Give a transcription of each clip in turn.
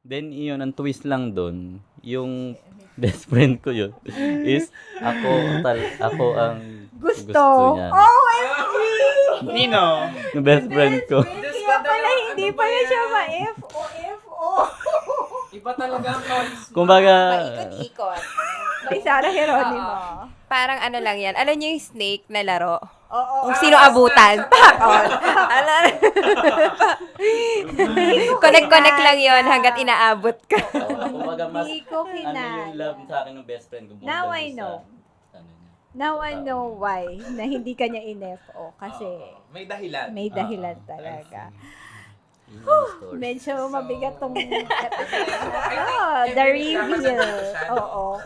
Then iyon, ang twist lang dun, yung best friend ko yun is ako ang Gusto. niya. OMG! Nino? Yung best friend ko. Kaya pala hindi pala siya ma-FO. Iba talaga ang choice. Kumbaga, Paikot-ikot. May Sarah Geronimo. Parang ano lang yan. Alam niyo yung snake na laro? Oo. Kung sino abutan. Pak! On. Connect lang yon hanggat inaabot ka. kumbaga mas, Hindi ko ano yung kinaya. love sa akin ng best friend ko. more Now than I sa- know. ano niya. Now I know why na hindi kanya in-FO. Kasi May dahilan. may dahilan talaga. Yun yung story. Medyo mabigat tong the reveal. Oo.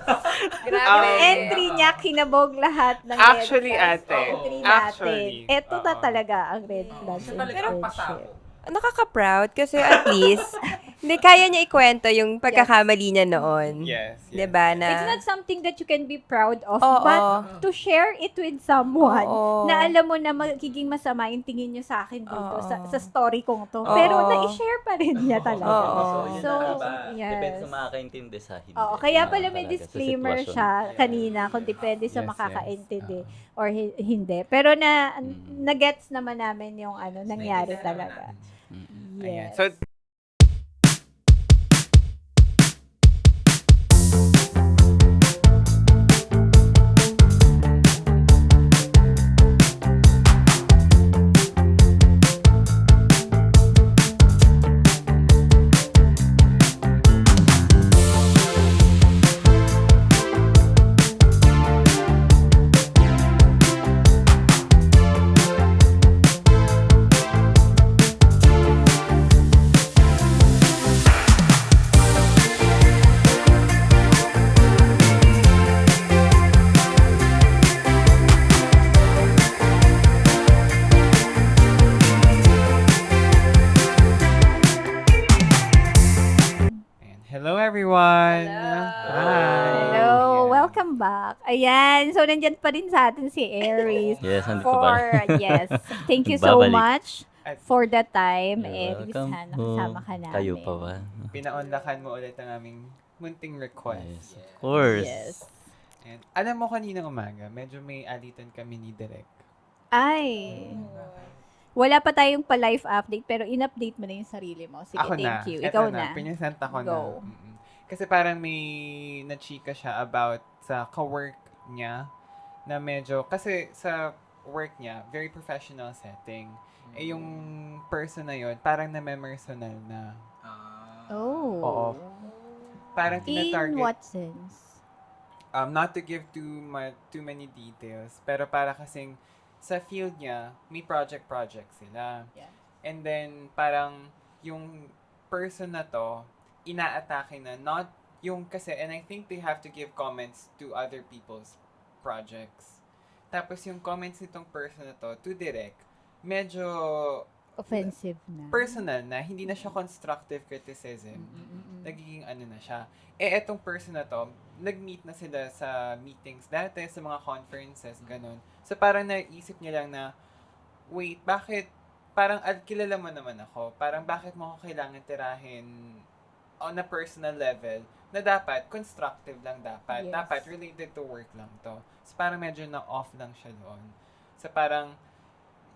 Yung entry niya, kinabog lahat ng Actually, red flags. ate. Entry natin. Actually, Ito na oo. talaga ang red flags Siya in talaga ang friendship. pasabog. Nakaka-proud kasi at least, hindi kaya niya ikwento yung pagkakamali niya noon. Yes. Diba na? It's not something that you can be proud of, Oo. but to share it with someone Oo. na alam mo na magiging masama yung tingin nyo sa akin dito, Oo. sa story kong to. Oo. Pero na-share pa rin niya talaga. Oo. So, yun So, na ba? yes. Depende sa makakaintindi sa hindi. Oo, kaya pala may Talaga, sa disclaimer sitwasyon. siya kanina kung depende sa Yes, makakaintindi or hindi. Pero Mm. na-gets naman namin yung nangyari talaga. Mm. Ayan. Yes. So, ayan. Hello everyone. Hi. Hello, Ayan. welcome back. Ayan, so nandyan pa rin sa atin si Aries. Yes, andito pa rin. Yes, thank you so Babalik. much At for the time. You're Aries, welcome sana po. kasama ka namin. Kayo pa ba? Pinaunlakan mo ulit ang aming munting Yes, request. of course. Yes. And alam mo kaninang umaga, medyo may alitan kami ni Direk. Ay. Wala pa tayong pa-live update, pero in-update mo na yung sarili mo. Sige, Ako thank na. you. Eto Ikaw na. na. Pinasent ako na. Go. Mm-mm. Kasi parang may nachika siya about sa ka-work niya na medyo, kasi sa work niya, very professional setting. Eh yung person na yun, parang na-memersonal na. Oh. Oo. Parang In tina-target. what sense? Not to give too many details, pero para kasing sa field niya, may project sila. Yeah. And then, parang yung person na to, inaatake na, not yung kasi, and I think they have to give comments to other people's projects. Tapos yung comments nitong person na to Direk, medyo Offensive na. personal na, hindi na siya constructive criticism. Nagiging ano na siya. Eh, etong person na to, nag-meet na sila sa meetings dati, sa mga conferences, ganun. So, parang naisip niya lang na, wait, bakit, parang kilala mo naman ako, parang bakit mo ako kailangan tirahin on a personal level, na dapat, constructive lang dapat. Yes. Dapat, related to work lang to. So, parang medyo na-off lang siya doon. So, parang,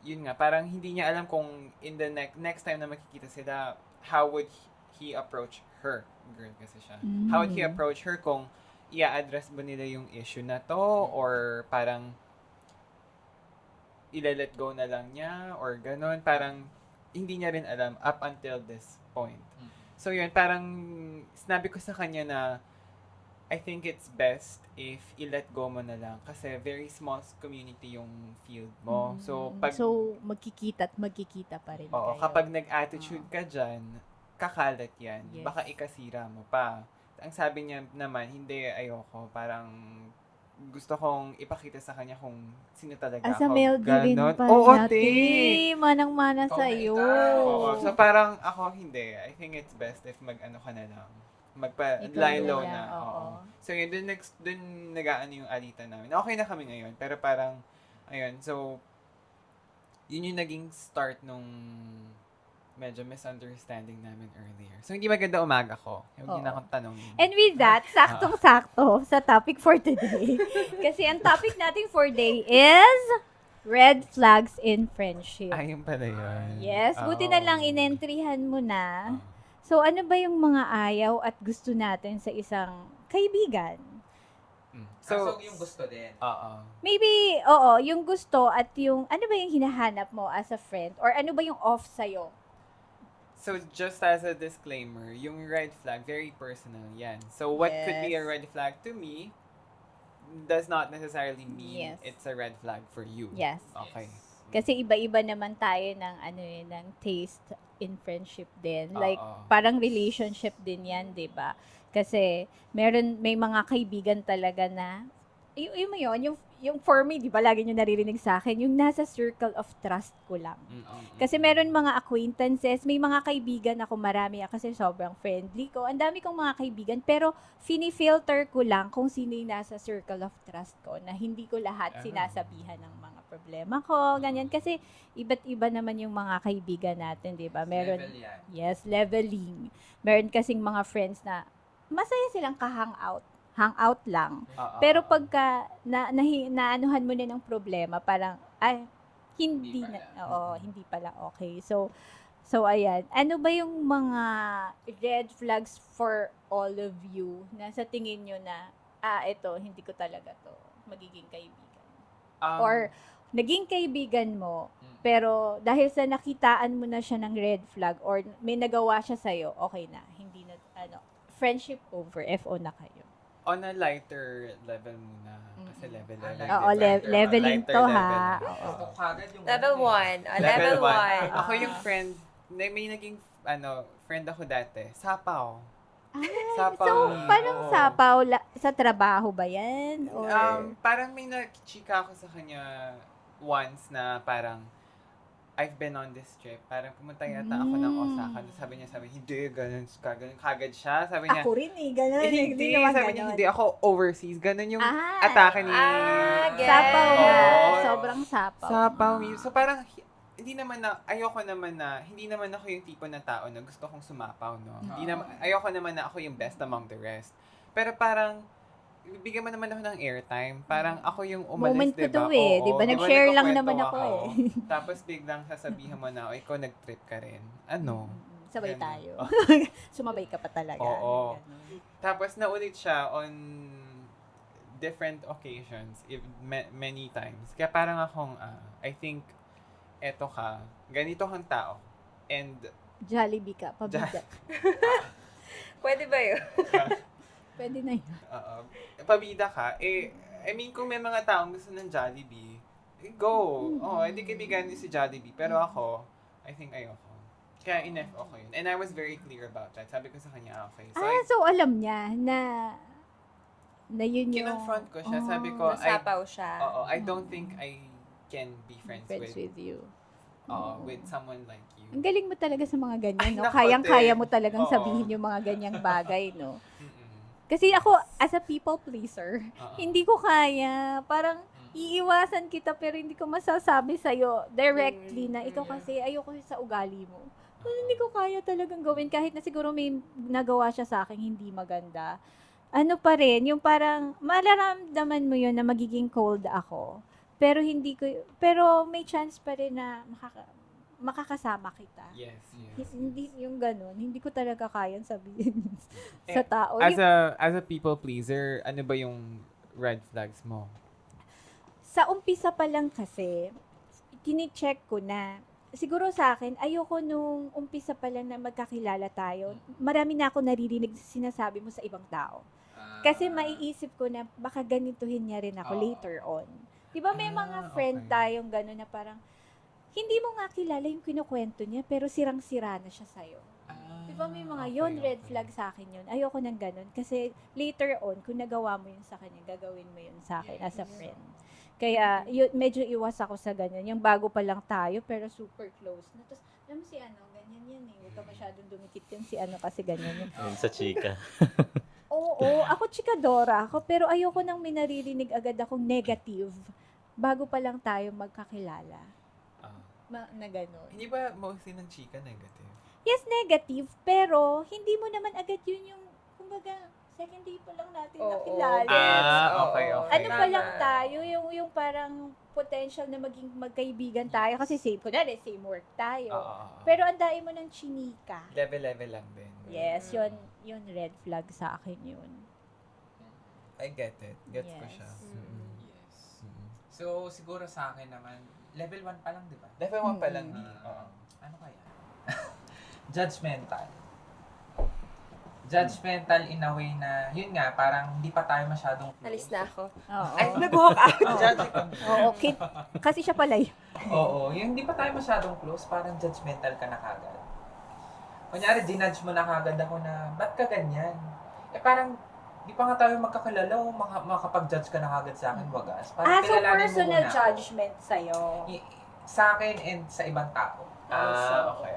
yun nga, parang hindi niya alam kung in the next time na makikita sila, how would he approach her? Girl kasi siya. How would he approach her kung i-address ba nila yung issue na to or parang ila-let go na lang niya or ganun. Parang hindi niya rin alam up until this point. So yun, parang sinabi ko sa kanya na I think it's best if i-let go mo na lang kasi very small community yung field mo. So pag magkikita at magkikita pa rin oo, kayo. kapag nag-attitude ka dyan, kakalat yan. Yes. Baka ikasira mo pa. Ang sabi niya naman, hindi, ayoko. Parang gusto kong ipakita sa kanya kung sino talaga As a ako. male din Ganon. pa Oo, natin. te. Manang-mana sa'yo. Oo. So parang ako, hindi. I think it's best if mag-ano ka na lang. Ikaw Lie na low lang, na. oo. Oo. So yun, dun nag-aano yung alitan namin. Okay na kami ngayon, pero parang, ayun, so, yun yung naging start nung medyo misunderstanding namin earlier. So, hindi maganda umaga ko. Huwag niyo na Oo. akong tanongin. And with that, saktong-sakto sa topic for today. Kasi ang topic natin for day is red flags in friendship. Ayun pala yun. Yes, buti na lang inentrihan mo na. So, ano ba yung mga ayaw at gusto natin sa isang kaibigan? So, yung gusto din. oo. Maybe, oo, yung gusto at yung, ano ba yung hinahanap mo as a friend? Or ano ba yung off sa'yo? So, just as a disclaimer, yung red flag, very personal yan. So, what could be a Yes. red flag to me does not necessarily mean Yes. it's a red flag for you. Yes. Okay. Kasi iba-iba naman tayo ng, ng taste in friendship din. Like, Oo. parang relationship din yan, di ba? Kasi, may mga kaibigan talaga na, yung for me, di ba, lagi nyo naririnig sa akin, yung nasa circle of trust ko lang. Kasi meron mga acquaintances, may mga kaibigan ako, marami kasi sobrang friendly ko. Ang dami kong mga kaibigan, pero fini-filter ko lang kung sino yung nasa circle of trust ko, na hindi ko lahat sinasabihan ng mga problema ko, ganyan. Kasi iba't iba naman yung mga kaibigan natin, di ba? Meron, Level yan. yes, leveling. Meron kasing mga friends na masaya silang hangout lang. Pero pagka naanuhan mo na ng problema, parang, ay, hindi Hindi na, pala. oo, hindi pala okay. So ayan. Ano ba yung mga red flags for all of you na sa tingin nyo na, ito, hindi ko talaga to magiging kaibigan? Or, naging kaibigan mo, pero dahil sa nakitaan mo na siya ng red flag or may nagawa siya sa'yo, okay na. Hindi na, friendship over, FO na kayo. On a lighter level muna. Kasi level. Oo, leveling Lighter to level ha. na. Oo. Gusto ko kagad yung Level 1. Level 1. Ako yung friend, may naging, friend ako dati. Sapaw. So, parang oo. sapaw, sa trabaho ba yan? Or, Parang may nakchika ako sa kanya once na parang, I've been on this trip. Parang pumunta yata ako ng Osaka. Sabi niya, hindi, ganun kagad siya. Sabi niya, ako rin ganun. hindi, naman sabi niya, ganun. hindi, ako overseas. Ganun yung Ah, atake ni... gets. Sapaw na. Oo. Sobrang sapaw. Sapaw. So parang, hindi naman ako yung tipo ng tao na gusto kong sumapaw, no? Ayoko naman na ako yung best among the rest. Pero parang, bigyan mo naman ako ng airtime. Parang ako yung umalis, Moment ko diba? to eh. Oo, Di ba? Nag-share lang nagkukwento naman ako eh. Tapos biglang sasabihin mo na, ikaw nag-trip ka rin. Ano? Sabay Ganun. tayo. Sumabay ka pa talaga. Oo. Ganun. Tapos naulit siya on different occasions, many times. Kaya parang akong, I think, eto ka, ganito kang tao. And, Jollibee ka, pabida. Pwede ba yun? Pwede na yun. pabida ka, I mean, kung may mga taong gusto ng Jollibee, go. Hindi kaibigan niyo si Jollibee. Pero ako, I think ayoko. Kaya in-FO ko yun. And I was very clear about that. Sabi ko sa kanya, okay. So, So alam niya na yun yung... kinonfront ko siya. Sabi ko, Nasapaw siya. I don't think I can be friends with you. with someone like you. Ang galing mo talaga sa mga ganyan, Ay, no? nako, Kayang-kaya te. mo talagang Oo. sabihin yung mga ganyang bagay, no? Mm-mm. Kasi ako, as a people pleaser, Oo. hindi ko kaya. Parang, iiwasan kita pero hindi ko masasabi sa'yo directly na ikaw kasi ayoko sa ugali mo. Hindi ko kaya talagang gawin kahit na siguro may nagawa siya sa akin hindi maganda. Ano pa rin, yung parang malaramdaman mo yun na magiging cold ako. Pero may chance pa rin na makakasama kita. Yes. Hindi yung ganun, hindi ko talaga kayang sabihin sa tao. As a people pleaser, ano ba yung red flags mo? Sa umpisa pa lang kasi, tini-check ko na, siguro sa akin, ayoko nung umpisa pa lang na magkakilala tayo. Marami na ako naririnig sa sinasabi mo sa ibang tao. Kasi maiisip ko na baka ganituhin niya rin ako later on. Di ba may mga friend okay. tayong gano'n na parang, hindi mo nga kilala yung kinukwento niya, pero sirang-sira na siya sa'yo. Di ba may mga yon red flag sa akin yun. Ayoko nang ganun. Kasi later on, kung nagawa mo yun sa kanya, gagawin mo yun sa akin as a friend. Kaya, medyo iwas ako sa ganyan. Yung bago pa lang tayo, pero super close na. Tapos, alam mo si ganyan yan eh. Huwag ka masyadong dumikit yan si kasi ganyan yan. Yun sa chika. Oo, ako chikadora ako, pero ayoko nang may naririnig agad akong negative bago pa lang tayo magkakilala. na gano'n. Hindi ba mostly ng chika negative? Yes, negative, pero hindi mo naman agad yun yung, kumbaga, second day pa lang natin Oo. nakilala. Okay. Ano pa Tama. lang tayo, yung parang potential na maging magkaibigan tayo kasi same, kunwari, same work tayo. Pero ang dami mo ng chinika. Level lang din. Yes, yun red flag sa akin yun. I get it. Gets ko Yes. siya. Yes. Mm. So, siguro sa akin naman, level 1 pa lang, di ba? Level 1 pa lang. Oo. Ano kaya? Judgmental. Judgmental in a way na, yun nga, parang hindi pa tayo masyadong close. Alis na ako. Oo. Ay, nag-walk out. Judge ko. Oo, kasi siya pala yun. Oo, yung hindi pa tayo masyadong close, parang judgmental ka na kagad. Kunyari, ginudge mo na kagad ako na, ba't ka ganyan? Eh parang, di pa nga tayo magkakilala o makapag-judge ka na kagad sa akin, wagas. Parang So kilalanin mo personal muna ako. judgment sa'yo. Sa akin and sa ibang tao. Okay.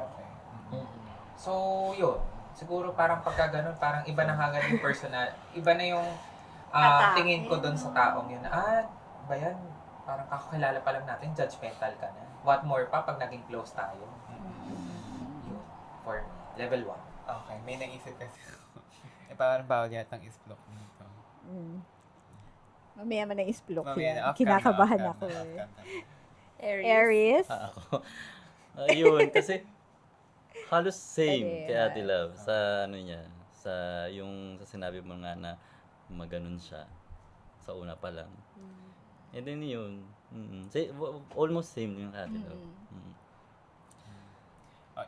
So, yun. Siguro parang pagka ganun, parang iba na kagad yung personal, iba na yung Atake. tingin ko doon sa taong yun. Ba yan? Parang kakakilala pa lang natin, judgmental ka na. What more pa pag naging close tayo? Yun. For me. Level 1. Okay, may naisip kasi ako. Parang bawal yatang isplok nito. Mamaya man na isplok Mamaya yan. na, off Kinakabahan cam na, ako off eh. cam na. Aries? Ako. Ayun, kasi halos same Ayan. kay Ate Love sa ano niya, sa yung sa sinabi mo nga na maganon siya sa una pa lang. And then yun, almost same yung kay Ate Love.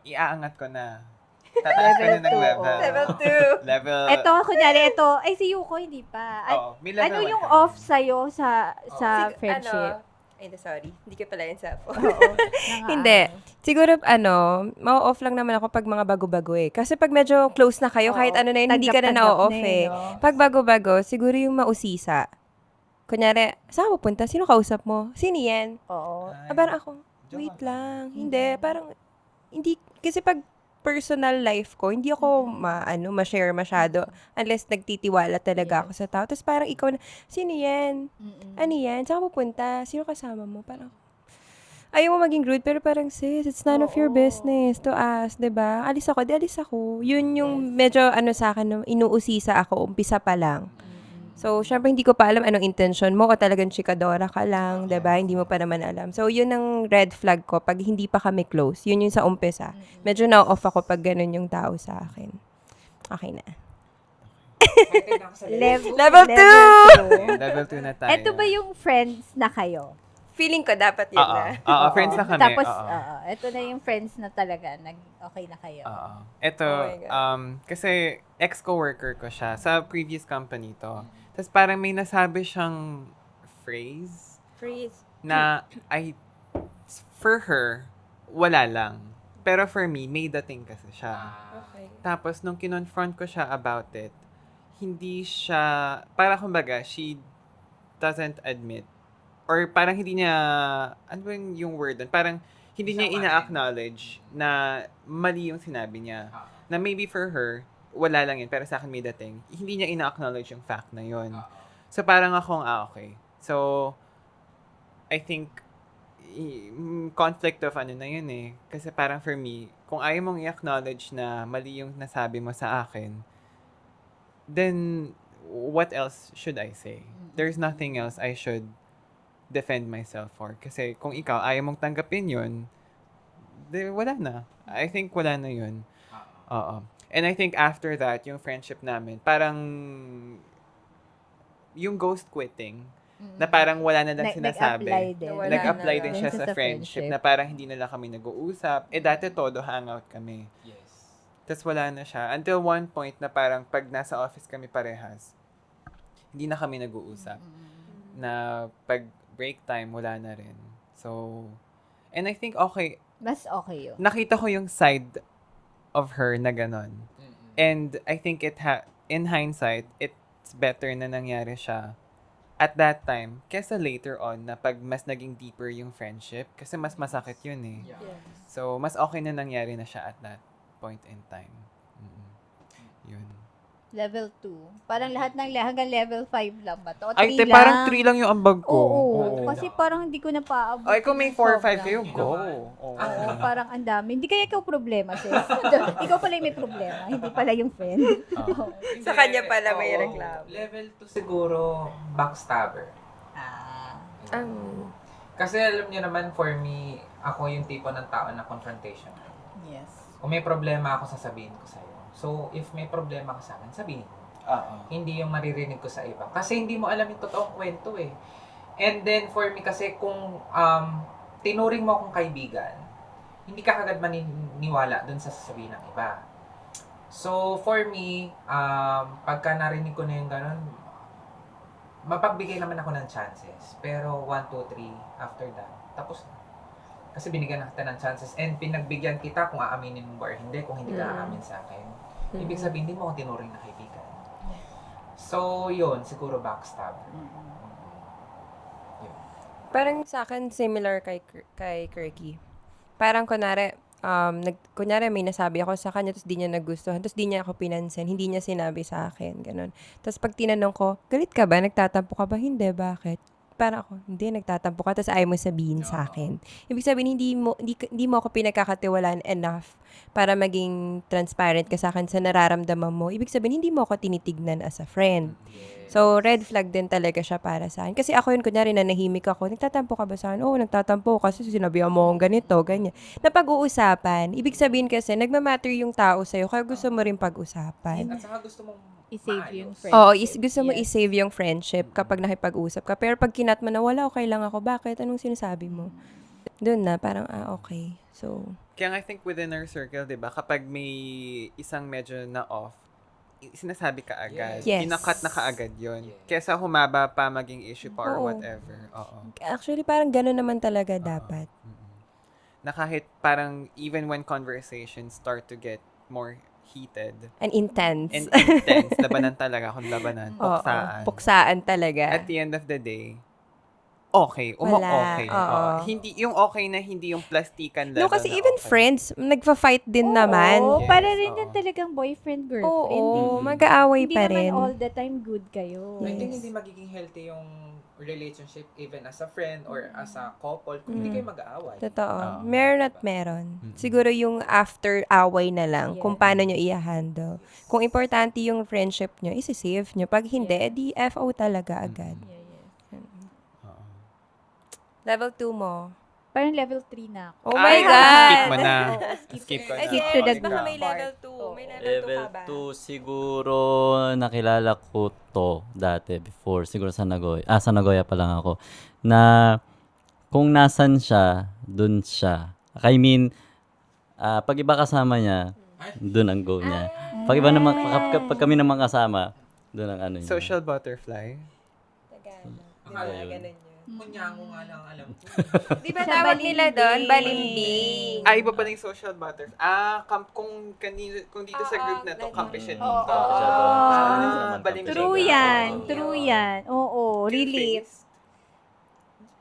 Iaangat ko na. Tataas ko na ng Level level. two, Level 2. Level... Ito, kunyari, ay si Yuko, hindi pa. Oo, may level Ano one yung ka. off sa'yo sa friendship? Sorry. Hindi ko pala yung cellphone. Oo. Hindi. Siguro, ma-off lang naman ako pag mga bago-bago eh. Kasi pag medyo close na kayo, kahit ano na yun, hindi ka na na-off eh. Pag bago-bago, siguro yung mausisa. Kunyari, saan ka pupunta? Sino kausap mo? Sino yan? Oo. Parang ako, Joke wait lang. lang. Hindi, parang, hindi, kasi pag personal life ko, hindi ako ma-share masyado unless nagtitiwala talaga ako sa tao. Tapos parang ikaw na, sino yan? Ano yan? Saan ka pupunta? Sino kasama mo? Parang, ayaw mo maging rude, pero parang, sis, it's none of your Oo. business to ask, 'di ba? Alis ako. Yun yung medyo sa akin, inuusisa ako, umpisa pa lang. So, syempre, hindi ko pa alam anong intention mo o talagang chikadora ka lang, 'di ba? Hindi mo pa naman alam. So, yun ang red flag ko pag hindi pa kami close. Yun yung sa umpisa. Medyo na-off ako pag ganun yung tao sa akin. Okay na. Level Level 2 na tayo. Ito ba yung friends na kayo? Feeling ko dapat yun na. Oo, friends na kami. Tapos, oo. ito na yung friends na talaga, okay na kayo. Oo. Ito, Oh my God. kasi ex-coworker ko siya. Sa previous company to. Tapos parang may nasabi siyang phrase Freeze. na for her, wala lang. Pero for me, may dating kasi siya. Okay. Tapos, nung kinonfront ko siya about it, hindi siya, para kumbaga, she doesn't admit, or parang hindi niya, ano ba yung word doon? Parang, hindi niya ina-acknowledge na mali yung sinabi niya. Na maybe for her, wala lang yun, pero sa akin may dating. Hindi niya ina-acknowledge yung fact na yun. So, parang akong, okay. So, I think, conflict of ano na yun eh. Kasi parang for me, kung ayaw mong i-acknowledge na mali yung nasabi mo sa akin, then, what else should I say? There's nothing else I should defend myself for. Kasi kung ikaw, ayaw mong tanggapin yun, wala na. I think wala na yun. Oo. And I think after that, yung friendship namin, parang yung ghost quitting, na parang wala na lang sinasabi. Nag-apply din. Wala Nag-apply na din lang. siya sa friendship na parang hindi na lang kami nag-uusap. Dati todo hangout kami. Yes. Tapos wala na siya. Until one point na parang pag nasa office kami parehas, hindi na kami nag-uusap. Na pag break time, wala na rin. So, and I think okay, Mas okay yun. nakita ko yung side of her na ganon. And I think in hindsight, it's better na nangyari siya at that time, kesa later on na pag mas naging deeper yung friendship, kasi mas masakit yun eh. Yeah. So, mas okay na nangyari na siya at that point in time. Yun. Level 2. Parang lahat ng hanggang level 5 lang ba to? O Ay, 3 te, lang? parang 3 lang yung ambag ko. Oo, kasi parang hindi ko na paabot. Ay, kung may yung 4 or 5 sobrang. kayo, go. Oo, parang ang dami. Hindi kaya ikaw problema, sis. Ikaw pala yung may problema, hindi pala yung friend. Oo. Sa kanya pala may Oo. reklamo. Level 2 siguro, backstabber. Kasi alam niyo naman, for me, ako yung tipo ng tao na confrontation. Yes. Kung may problema ako, sasabihin ko sa'yo. So, if may problema ka sa akin, sabihin mo. Hindi yung maririnig ko sa iba. Kasi hindi mo alam yung totoong kwento eh. And then, for me kasi, kung tinuring mo akong kaibigan, hindi ka kagad maniniwala dun sa sasabihin ng iba. So, for me, pagka narinig ko na yung ganun, mapagbigay naman ako ng chances. Pero 1, 2, 3, after that, tapos na. Kasi binigyan na kita ng chances and pinagbigyan kita kung aaminin mo ba or hindi, kung hindi ka aamin sa akin. Ibig sabihin, hindi mo ako tinuring na kaibigan. So, yun, siguro backstab. Parang sa akin, similar kay Kirky. Parang kunyari may nasabi ako sa kanya, tapos di niya nagustuhan, tapos di niya ako pinansin, hindi niya sinabi sa akin, ganun. Tapos pag tinanong ko, galit ka ba? Nagtatampo ka ba? Hindi, bakit? Parang ako, hindi, nagtatampo ka, tapos ayaw mo sabihin sa akin. Ibig sabihin, hindi mo ako pinagkakatiwalaan enough para maging transparent ka sa akin sa nararamdaman mo. Ibig sabihin, hindi mo ako tinitignan as a friend. So, red flag din talaga siya para sa akin. Kasi ako yun, kunyari, nanahimik ako, nagtatampo ka ba sa akin? Oo, nagtatampo kasi sinabihan mo akong ganito, ganyan. Napag-uusapan. Ibig sabihin kasi, nagmamatter yung tao sa'yo, kaya gusto mo rin pag-usapan. At saka gusto mong I-save yung maayos. friendship. Oo, gusto mo Yes. i-save yung friendship kapag nakipag-usap ka. Pero pag kinat mo na, wala, okay lang ako. Bakit? Anong sinasabi mo? Doon na, parang, okay. So, Kaya I think within our circle, di ba, kapag may isang medyo na off, sinasabi ka agad. Yes. Kinakat na kaagad yun. Yes. Kesa humaba pa, maging issue pa or Oo. whatever. Oo. actually, parang gano'n naman talaga dapat. Na kahit parang even when conversations start to get more heated And intense. and intense, labanan talaga kung labanan, Oo, puksaan. puksaan talaga. At the end of the day, okay, Wala, okay. oo. Hindi yung okay na hindi yung plastikan level. No, kasi na even okay. friends, nagfa-fight din naman. Oo, Yes, para rin oo. yan talagang boyfriend-girlfriend. Oo, Mm-mm. mag-aaway Hindi pa naman rin. all the time good kayo. I think Yes. hindi magiging healthy yung relationship even as a friend or as a couple kung hindi kayo mag-aaway. Totoo. Oo. Meron at meron. Siguro yung after away na lang, kung Yes. paano nyo i-handle. Kung importante yung friendship nyo, isi-save nyo. Pag hindi, edi FO talaga agad. Yeah, yeah. Oo. Level 2 mo. Parang level 3 na ako. Oh Ay, my God! skip mo na. Oo, Skip ko Ay, na. si to the Eris, baka good may level part. 2. May level 2 Level ka ba? 2 siguro nakilala ko to dati before siguro sa Nagoya. Sa Nagoya pa lang ako. Na kung nasan siya, dun siya. I mean, pag iba kasama niya, dun ang go niya. Pag iba naman, pag kami naman kasama, dun ang ano niya. Social butterfly. Akala yun. Ganun yun. Kunyango nga lang alam ko. Di ba Sa tawag nila doon? balimbing. Balimbing. Iba pa na yung social butterfly. Kung dito sa group na to, kampi siya dito. Oo. Balimbing. True yan. True yan. Oo, relate.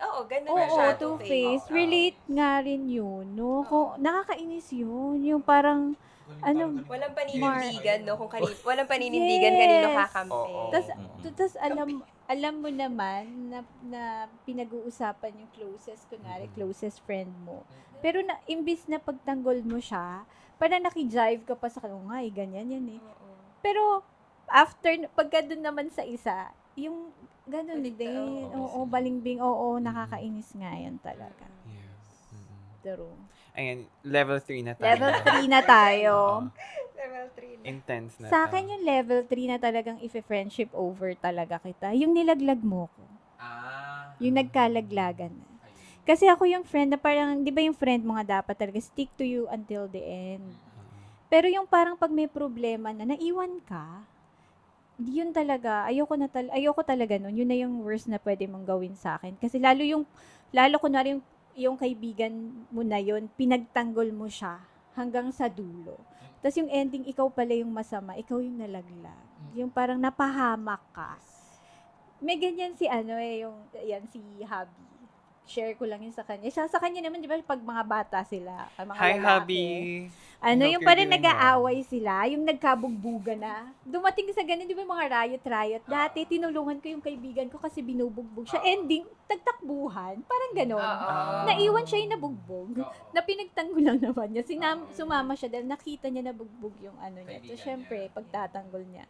Oo, ganun Oo, siya. two-faced. Relate nga rin yun, no? Kung, nakakainis yun. Yung parang, ano, Walang paninindigan, no? Walang paninindigan, kanino kakampi. Oo. tas alam mo naman na pinag-uusapan yung kunwari, closest friend mo. Pero imbis na pagtanggol mo siya, parang nakijive ka pa sa kanya, nga ganyan yan eh. Pero, pagka dun naman sa isa, yung ganun din. Oo, balimbing, oo, nakakainis nga yan talaga. Yeah. True. Ayan, level 3 na tayo. Level 3 na tayo. Level 3 na. Intense na Sa akin yung level 3 na talagang if-friendship over talaga kita. Yung nilaglag mo ko. Yung nagkalaglagan na. Kasi ako yung friend na parang, di ba yung friend mo nga dapat talaga stick to you until the end. Pero yung parang pag may problema na, naiwan ka, yun talaga, ayoko talaga nun. Yun na yung worst na pwede mong gawin sa akin. Kasi lalo kunwari yung kaibigan mo na yun, pinagtanggol mo siya hanggang sa dulo. Tapos yung ending, ikaw pala yung masama, ikaw yung nalaglag. Yung parang napahamak ka. May ganyan si si Habi. share ko lang yun sa kanya. Siya sa kanya naman, di ba, pag mga bata sila, mga Hi, lalaki. hubby. Ano, Hope yung you're parang doing nag-aaway sila, yung nagkabugbuga na. Dumating sa ganun, di ba, yung mga riot-riot. Dati, tinulungan ko yung kaibigan ko kasi binubugbog siya. Ending, tagtakbuhan. Parang ganun. Naiwan siya yung nabugbog. Na pinagtanggol lang naman niya. Sumama siya dahil nakita niya nabugbog yung ano niya. So, Kaibigan syempre, niya. pagtatanggol niya.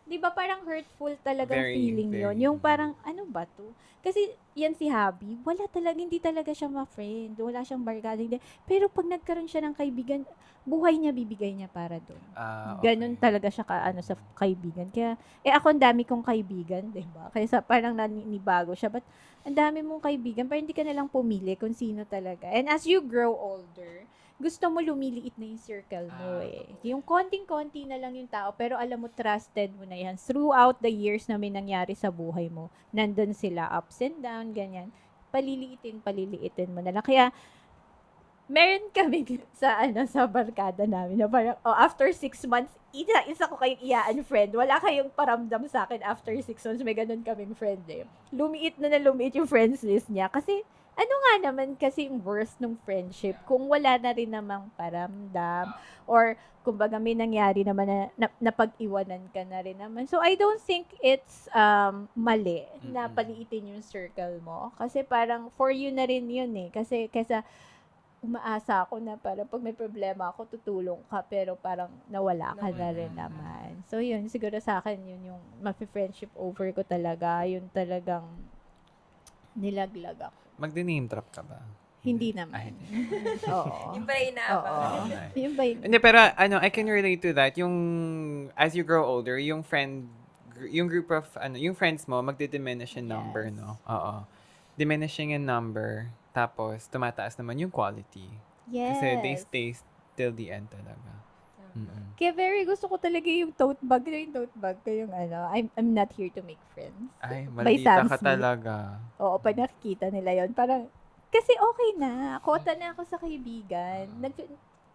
Di ba parang hurtful talagang Very, feeling very. yon. Yung parang, ano ba to? Kasi yan si Habi, wala talaga, hindi talaga siya ma-friend. Wala siyang barkada. Hindi. Pero pag nagkaroon siya ng kaibigan, buhay niya, bibigay niya para doon. Ganun talaga siya sa kaibigan. Kaya, ako ang dami kong kaibigan, di ba? Kaya parang naninibago siya. But, ang dami mong kaibigan, parang hindi ka nalang pumili kung sino talaga. And as you grow older, gusto mo lumiliit na yung circle mo eh. Yung konting-konti na lang yung tao, pero alam mo, trusted mo na yan. Throughout the years na may nangyari sa buhay mo, nandun sila, ups and down, ganyan. Paliliitin mo na lang. Kaya, meron kami sa barkada namin na parang, after 6 months, isa ko kayong i-unfriend. Wala kayong paramdam sa akin after 6 months. May ganun kaming friend eh. Lumiit yung friends list niya. Kasi, ano nga naman kasi yung worst ng friendship kung wala na rin namang paramdam or kumbaga may nangyari naman na pag-iwanan ka na rin naman. So, I don't think it's mali na paliitin yung circle mo. Kasi parang for you na rin yun eh. Kasi kesa umaasa ako na parang pag may problema ako, tutulong ka, pero parang nawala ka na rin naman. So, yun, siguro sa akin, yun yung mapi-friendship over ko talaga. Yun talagang nilaglag ako. Magdi-name drop ka ba? Hindi naman. Ay, hindi. Oo. Yung pala inaabangan. Oo. Yun ba yun? Hindi, pero I can relate to that. Yung, as you grow older, yung group of, yung friends mo, magdi-diminish in number, Yes. no? Oo. Diminishing in number, tapos tumataas naman yung quality. Yes. Kasi they stay till the end talaga. Mm-mm. Kaya very gusto ko talaga yung tote bag ko yung I'm not here to make friends. Ay, By maldita Sam ka Smith. talaga. Oo, pag nakikita nila yon parang, kasi okay na. Kota na ako sa kaibigan.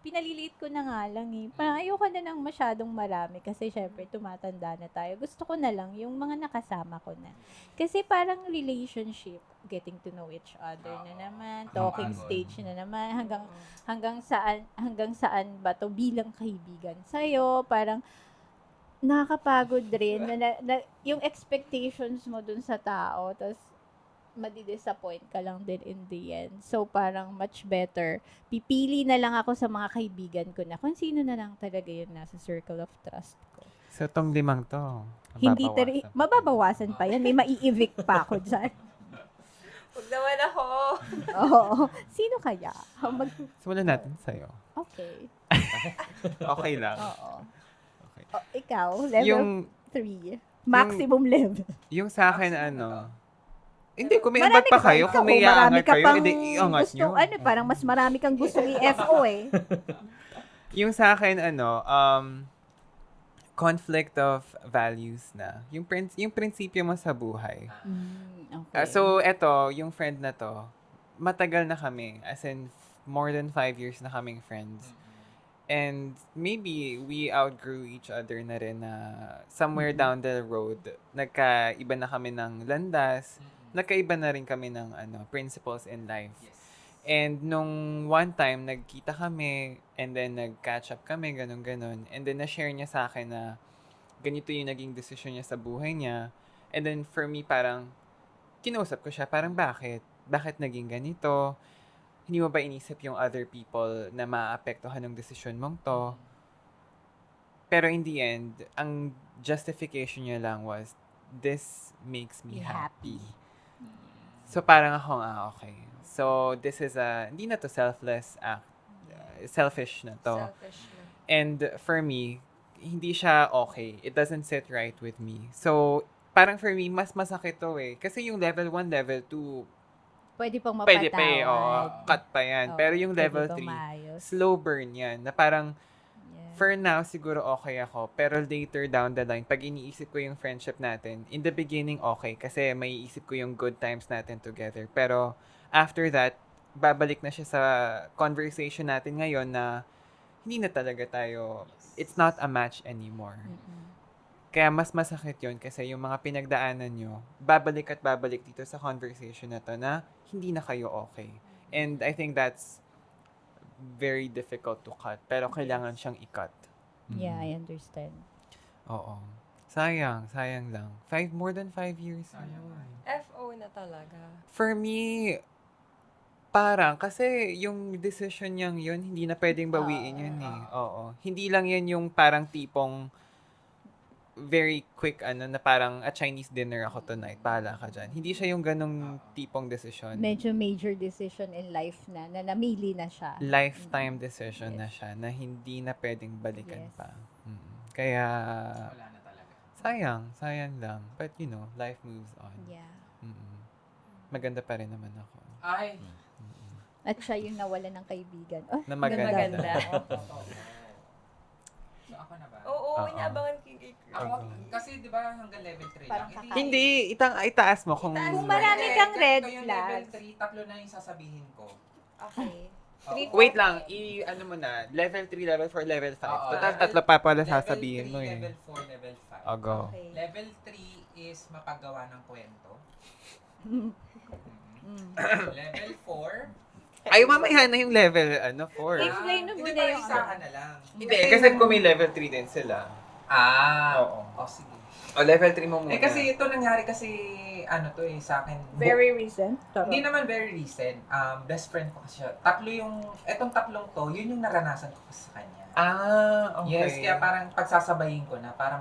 Pinaliliit ko na nga lang eh. Parang ayoko na ng masyadong marami kasi syempre tumatanda na tayo. Gusto ko na lang yung mga nakasama ko na. Kasi parang relationship, getting to know each other na naman, talking stage na naman, hanggang saan ba to bilang kaibigan sa'yo. Parang nakakapagod rin na yung expectations mo dun sa tao, tapos madi-disappoint ka lang din in the end. So, parang much better. Pipili na lang ako sa mga kaibigan ko na kung sino na lang talaga yung nasa circle of trust ko. So, tong 5 to, Hindi mababawasan. mababawasan pa yan. May mai-evict pa ako dyan. Huwag naman ako. Oo. Sino kaya? Simulan natin sa'yo. Okay. Okay lang. Oo. Okay. Ikaw, level Yung, 3. Maximum level. yung sa akin, hindi, kung may Marami ibat pa ka ba? kayo, Ikaw, kung may marami iangat ka kayo, pang hindi, iangat gusto, nyo. parang mas marami kang gusto i-FO eh. Yung sa akin, conflict of values na. Yung prinsipyo mo sa buhay. Okay. So, eto, yung friend na to, matagal na kami. As in, more than 5 years na kaming friends. And maybe we outgrew each other na rin na somewhere down the road, nagkaiba na kami ng landas, nagkaiba na rin kami ng principles in life. And nung one time, nagkita kami, and then nag-catch up kami, ganun-ganun. And then na-share niya sa akin na ganito yung naging decision niya sa buhay niya. And then for me, parang, kinausap ko siya, parang bakit? Bakit naging ganito? Hindi mo ba inisip yung other people na maapektuhan ng desisyon mong to? Pero in the end, ang justification niya lang was, this makes me Be happy. happy. So parang ako, okay. So this is hindi na to selfless act. Selfish na to. Selfish na. And for me, hindi siya okay. It doesn't sit right with me. So parang for me, mas masakit to eh. Kasi yung level 1, level 2, Pwede pang mapatawad. pwede pa eh. Cut pa yan. Oo, Pero yung pwede level pang 3, maayos. slow burn yan. Na parang, Yeah. for now, siguro okay ako. Pero later down the line, pag iniisip ko yung friendship natin, in the beginning, okay. Kasi may isip ko yung good times natin together. Pero after that, babalik na siya sa conversation natin ngayon na hindi na talaga tayo, it's not a match anymore. Kaya mas masakit yun kasi yung mga pinagdaanan nyo, babalik at babalik dito sa conversation na to na hindi na kayo okay. And I think that's very difficult to cut. Pero kailangan siyang i-cut. Yeah, I understand. Oo. Sayang lang. More than 5 years. FO na talaga. For me, parang, kasi yung decision niyang yun, hindi na pwedeng bawiin yun eh. Oo. Hindi lang yan yung parang tipong very quick, na parang a Chinese dinner ako tonight, bahala ka dyan. Hindi siya yung ganong tipong decision. Medyo major decision in life na namili na siya. Lifetime decision na Yes. siya, na hindi na pwedeng balikan Yes. pa. Kaya, Wala na talaga. sayang lang. But life moves on. Yeah. Maganda pa rin naman ako. Ay, At siya yung nawala ng kaibigan. Oh, Na maganda. Maganda. so ako na ba? Oo, Oo. inaabangan kay Ako, kasi di ba hanggang level 3 lang. Parang Hindi, Hindi, itaas mo kung... Kung marami kang red Ito yung level flags. 3, tatlo na yung sasabihin ko. Okay. Oo. Wait lang, ano mo na, level 3, level 4, level 5. Oo, Total, level- tatlo pa pala Level sasabihin 3, mo eh. Level 4, level 5. O, go. Okay. Level 3 is mapagawa ng kwento. Level 4, Ay, mamaya na yung level, 4. Explain mo hindi muna pa yung isahan na lang. Hindi, kasi kung may level 3 din sila. Oo. Oo. Sige. O, level 3 mo muna. Kasi ito nangyari kasi, sa akin. Very recent. Hindi naman very recent. Best friend ko kasi siya. Etong tatlong to, yun yung naranasan ko kasi sa kanya. Okay. Yes, kaya parang pagsasabayin ko na para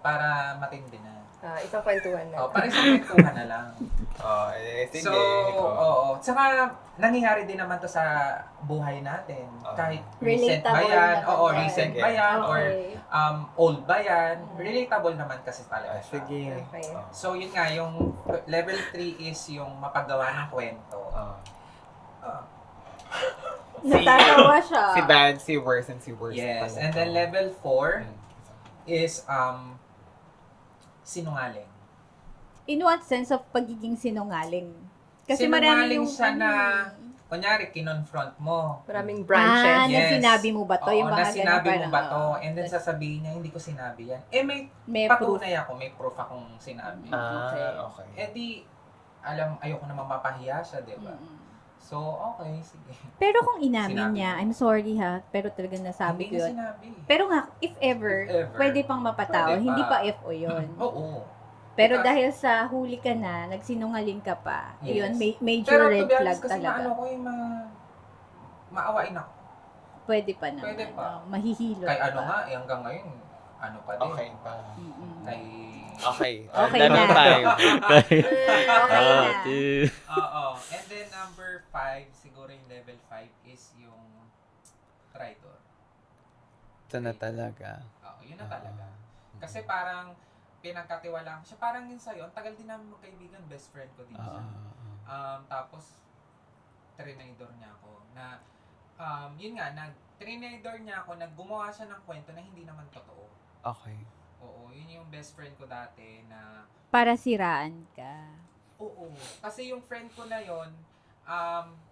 para matindi na. Isang kwentuhan na. Para isang kwentuhan na lang. Sige. So, oo. Tsaka, nangyayari din naman to sa buhay natin. Kahit recent ba Relatable yan, naman yan. recent ba yan, or Okay. old ba yan, relatable naman kasi talaga siya. Sige. Okay. So, yun nga, yung level 3 is yung mapagawa ng kwento. Natatawa siya. Si bad, si worse, and si worse. Yes, pala and then to. level 4 is sinungaling. In what sense of pagiging sinungaling? Kasi marami Sinungaling yung siya na, kunyari, kinonfront mo. Maraming branches. na Yes. sinabi mo ba to? Oo, Yung na mga sinabi ganun, mo ba to? parang, And then sasabihin niya, hindi ko sinabi yan. may proof. Patunay ako, may proof akong sinabi. Okay. Eh di, ayoko naman mapahiya siya, di ba? Mm-mm. So, okay, sige. Pero kung inamin Sinabi niya, mo. I'm sorry ha, pero talagang nasabi ko Hindi niya yun. sinabi. Pero nga, if ever, If ever. pwede pang mapatawad. Pwede pa. Hindi pa FO yun. Oo. Pero Because- dahil sa huli ka na, nagsinungaling ka pa, Yes. yun, major Pero red to be flag honest, kasi talaga. ko yung maawain ako. Pwede pa naman. Pwede pa. Mahihilo Kay pa. ano nga, hanggang ngayon, ano pa din. Okay pa. Mm-mm. Kay... Okay. Okay level na. 5. Okay na. Oo. And then number 5, siguro yung level 5 is yung traitor. Ito na talaga. Oo, yun na talaga. Kasi parang pinagkatiwalaan ko siya. Parang yun sa'yo, ang tagal din namin magkaibigan, best friend ko din siya. Tapos, trinidor niya ako. Na, yun nga, trinidor niya ako, gumawa siya ng kwento na hindi naman totoo. Okay. Oo, yun yung best friend ko dati na, Para siraan ka. oo. Kasi yung friend ko na yun,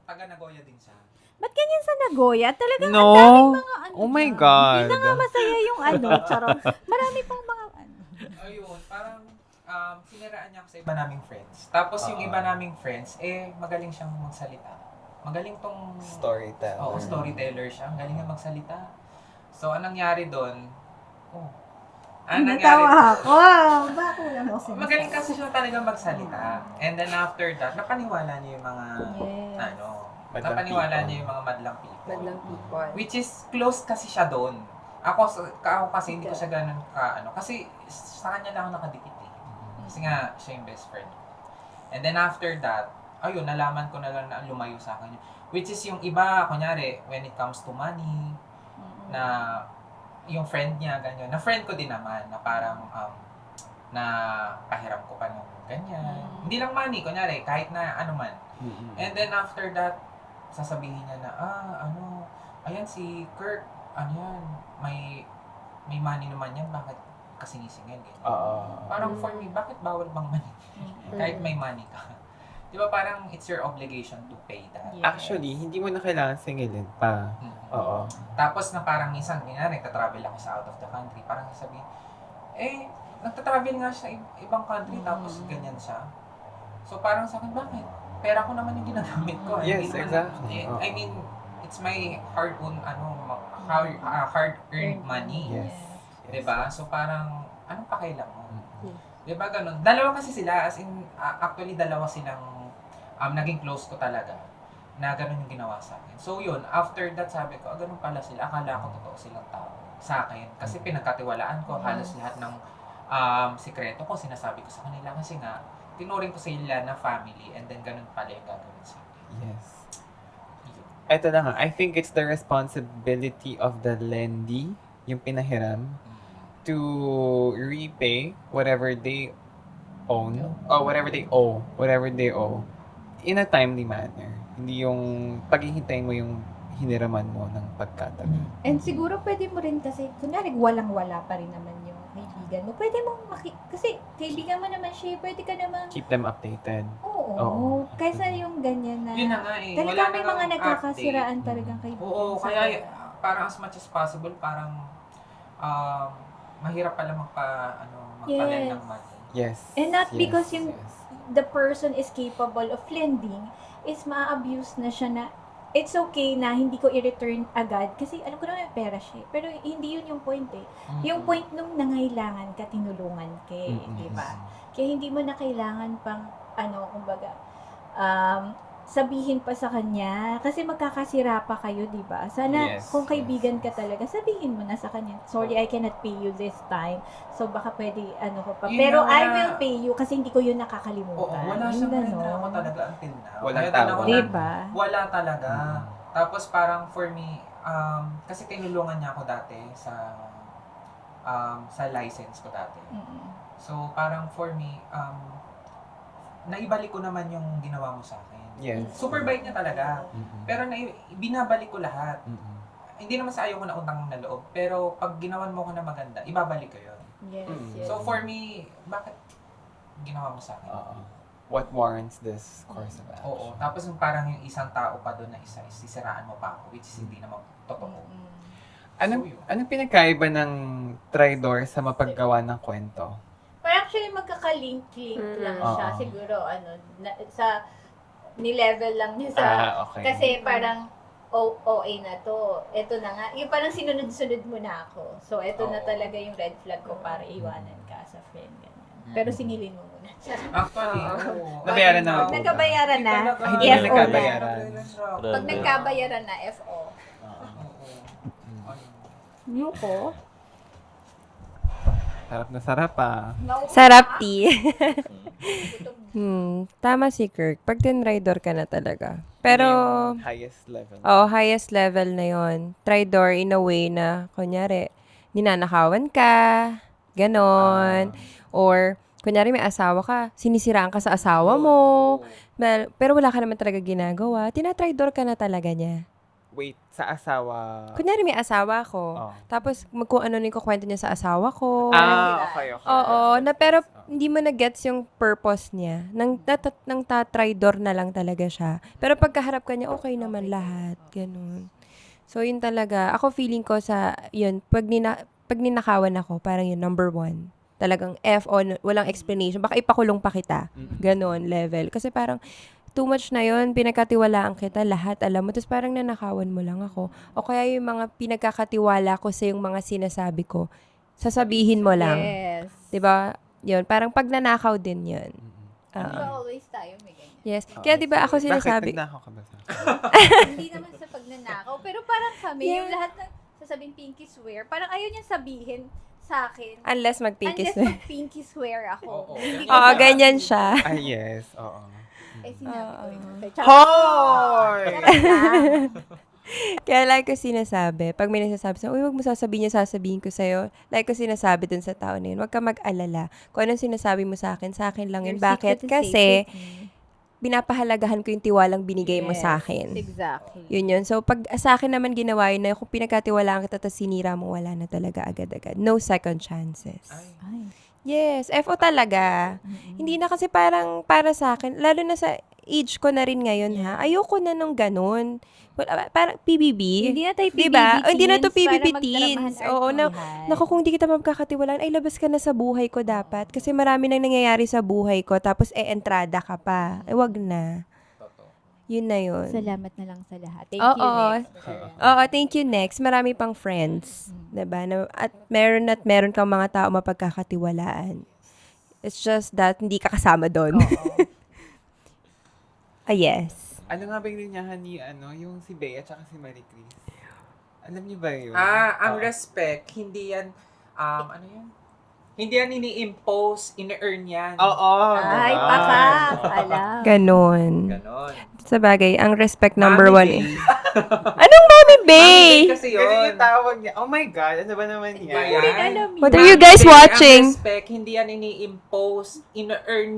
taga Nagoya din siya. Ba't ganyan sa Nagoya? Talagang No. ang daming mga ano Oh my dyan. God. Hindi na nga masaya yung ano, charot. Marami pang mga ano. Ayun, parang siniraan niya ako sa iba naming friends. Tapos yung iba naming friends, magaling siyang magsalita. Magaling tong Storyteller. Oo, storyteller siya. Ang galing nga magsalita. So, anong nangyari doon? Natawa ako. Bakit lang ako sinasabi? Magaling kasi siya talaga magsalita. And then after that, napaniwala niya yung mga, Yes. Madlang napaniwala people. niya yung mga madlang people. Madlang people. Which is, close kasi siya doon. Ako kasi hindi ko siya ganun kasi sa kanya lang ako nakadikit eh. Kasi nga, siya yung best friend. And then after that, ayun, nalaman ko na lang na lumayo sa akin. Which is yung iba, kunyari, when it comes to money, na yung friend niya, ganyan. Na friend ko din naman, na parang, na pahiram ko pa ng ganyan. Hindi lang money, kunyari, kahit na ano man. And then after that, sasabihin niya na, ayan si Kirk, ano yan, may money naman yan, bakit kasingisingin, ganyan. Parang for me, bakit bawal bang money? Kahit may money ka. Di ba parang it's your obligation to pay that? Yes. Actually, hindi mo na kailangan singilin pa. Oo. Tapos na parang minsan, nagtatravel ako sa out of the country, parang sasabihin, nagta-travel nga siya sa ibang country, tapos ganyan siya. So parang sa akin, bakit? Pera ko naman yung ginagamit ko. Yes, Hindi naman- exactly. I mean, it's my hard-earned money. Yes. Diba? So parang, anong pakailan mo? Mm. Diba ganun? Dalawa kasi sila, as in, actually dalawa silang naging close ko talaga na ganun yung ginawa sa akin. So yun, after that sabi ko, ganun pala sila. Akala ko totoo silang tao sa akin. Kasi pinagkatiwalaan ko halos lahat ng sikreto ko, sinasabi ko sa kanila. Kasi nga, tinuring ko sila na family and then ganun pala yung gagawin sa akin. Yes. Yun. Ito na nga, I think it's the responsibility of the lendee, yung pinahiram, to repay whatever they own, or whatever they owe, in a timely manner. Hindi yung paghihintayin mo yung hiniraman mo ng pagkatagal. And siguro pwede mo rin kasi, kunwari walang-wala pa rin naman yung kaibigan mo. Pwede mo kasi kaibigan mo naman siya, pwede ka naman, Keep them updated. oo, Oo. kaysa yung ganyan na, Yun na nga eh. talaga Wala may na mga ngang nagkakasiraan update. talagang kaibigan. Oo, sa kaya pera. parang as much as possible, parang mahirap pala magpa-lend Yes. ng money. Yes. And not yes, because yung yes. the person is capable of lending, is ma-abuse na siya na it's okay na hindi ko i-return agad kasi alam ko naman may pera siya. Pero hindi yun yung point eh. Yung point nung nangailangan ka, tinulungan ka eh, Mm-mm. di ba? Kaya hindi mo na kailangan pang, kumbaga, sabihin pa sa kanya, kasi magkakasira pa kayo, di ba? Sana, Yes, kung yes, kaibigan ka yes. talaga, sabihin mo na sa kanya, sorry, I cannot pay you this time. So, baka pwede, ko pa. Yun Pero na I nga. will pay you kasi hindi ko yun Oo, nakakalimutan. wala Yung siyang ganon. reklamo talaga until now. Walang Kaya din ako tawag. Di na- ba? Wala talaga. Mm. Tapos parang for me, kasi tinulungan niya ako dati sa license ko dati. Mm-mm. So parang for me, naibalik ko naman yung ginawa mo sa akin. Yes. Super bait niya talaga. Mm-mm. Pero binabalik ko lahat. Mm-mm. Hindi naman sa ayaw ko na utang na loob. Pero pag ginawan mo ko na maganda, ibabalik ko yun. Yes, Mm. yes. So for me, bakit ginawa mo sa akin? Oo. What warrants this course of action? Oo. Tapos yung parang yung isang tao pa doon na isa, sisiraan mo pa ako, which is hindi naman totoo. Mm-mm. Anong pinagkaiba ng traidor sa mapaggawa ng kwento? Pero actually, magkakalink-link lang siya. Oo. Siguro, sa ni-level lang niya sa, Okay. kasi parang, OA na to. Ito na nga. Yung parang sinunod-sunod mo na ako. So, ito na Oo. talaga yung red flag ko para iwanan ka sa friend. Ganyan. Pero singilin mo muna. Actually, oo. Nabayaran naman po. Nagkabayaran na. Talaga. Ay, hindi FO na na. nagkabayaran. Pag nagkabayaran na, FO. Yuko. Sarap na sarap ah. Sarap tea. Tama si Kirk. Pag tinraidor ka na talaga. Pero, Yung highest level. highest level na yon. Traidor in a way na, kunyari, ninanakawan ka, ganon. Or, kunyari may asawa ka, sinisiraan ka sa asawa mo. Pero wala ka naman talaga ginagawa. Tinatraidor ka na talaga niya. Wait, sa asawa. Kunyari may asawa ko. Oh. Tapos, kung ano yung kukwento niya sa asawa ko. Okay. Oo, Yes, na pero yes. hindi mo na-gets yung purpose niya. Nang tatraidor na lang talaga siya. Pero pagkaharap ka niya, okay naman lahat. Ganun. So, yun talaga. Ako feeling ko yun, pag ninakawan ako, parang yun, number 1. Talagang F on, walang explanation. Baka ipakulong pa kita. Ganon, level. Kasi parang, too much na yun, pinagkatiwalaan kita, lahat, alam mo. Tapos parang nanakawan mo lang ako. O kaya yung mga pinagkakatiwala ko sa yung mga sinasabi ko, sasabihin mo lang. Yes. 'Di ba? Yun, parang pag nanakaw din yun. Diba always tayo may ganyan? Yes. Kaya 'di ba ako sinasabi, Bakit nagnakaw ka ba sa akin? Hindi naman sa pagnanakaw, pero parang kami, yung lahat na sasabing pinky swear, parang ayaw niya sabihin sa akin. unless magpikis. Unless mag-pinky swear ako. Oo. Hindi ko Oo, sabi. ganyan siya. Ah, yes. Oo. Eh, sinabi ko yun. Hoy! Kaya like ko sinasabi, pag may nagsasabi sa, uy, wag mo sasabihin yung sasabihin ko sa'yo. Like ko sinasabi dun sa tao na yun, wag ka mag-alala. Kung anong sinasabi mo sa akin lang yun. Your Bakit? secret is Kasi, safe with me. binapahalagahan ko yung tiwalang binigay mo sa Yes, akin. Exactly. Yun. So, pag sa akin naman ginawa yun, na kung pinagkatiwalaan kita, tapos sinira mo, wala na talaga agad-agad. No second chances. Ay. Yes, FO talaga. Hindi na kasi parang para sa akin, lalo na sa age ko na rin ngayon, ha? Ayoko na nung ganun. Parang PBB. Hindi na tayo PBB Diba? Oh, hindi na to teens para PBB magdramahan teens. Oo, artihan. naku, kung di kita magkakatiwalaan, ay labas ka na sa buhay ko dapat. Kasi marami nang nangyayari sa buhay ko, tapos entrada ka pa. Wag na. Totoo. Yun na yun. Salamat na lang sa lahat. Thank Oo. you, next. Oo, thank you, next. Marami pang friends. Diba? At meron kang mga tao mapagkakatiwalaan. It's just that hindi ka kasama doon. Yes. Ano nga ba yung linyahan ni, yung si Bea at si Marie Chris? Alam niyo ba yun? Ang Oo. respect, hindi yan, ano yan? Hindi yan ini-impose, in-earn yan. Oo. Ay, diba? paka. Alam. Ganon. Ganon. Sa bagay, ang respect number Mami 1. Bay. Anong Mami Mami Bay? Bay kasi Ganun yun. yung tawag niya. Oh my God, ano ba naman Iba yan? yan. Hindi alam yun. What are you guys Mami Bay, watching? Ang respect, hindi yan ini-impose, in-earn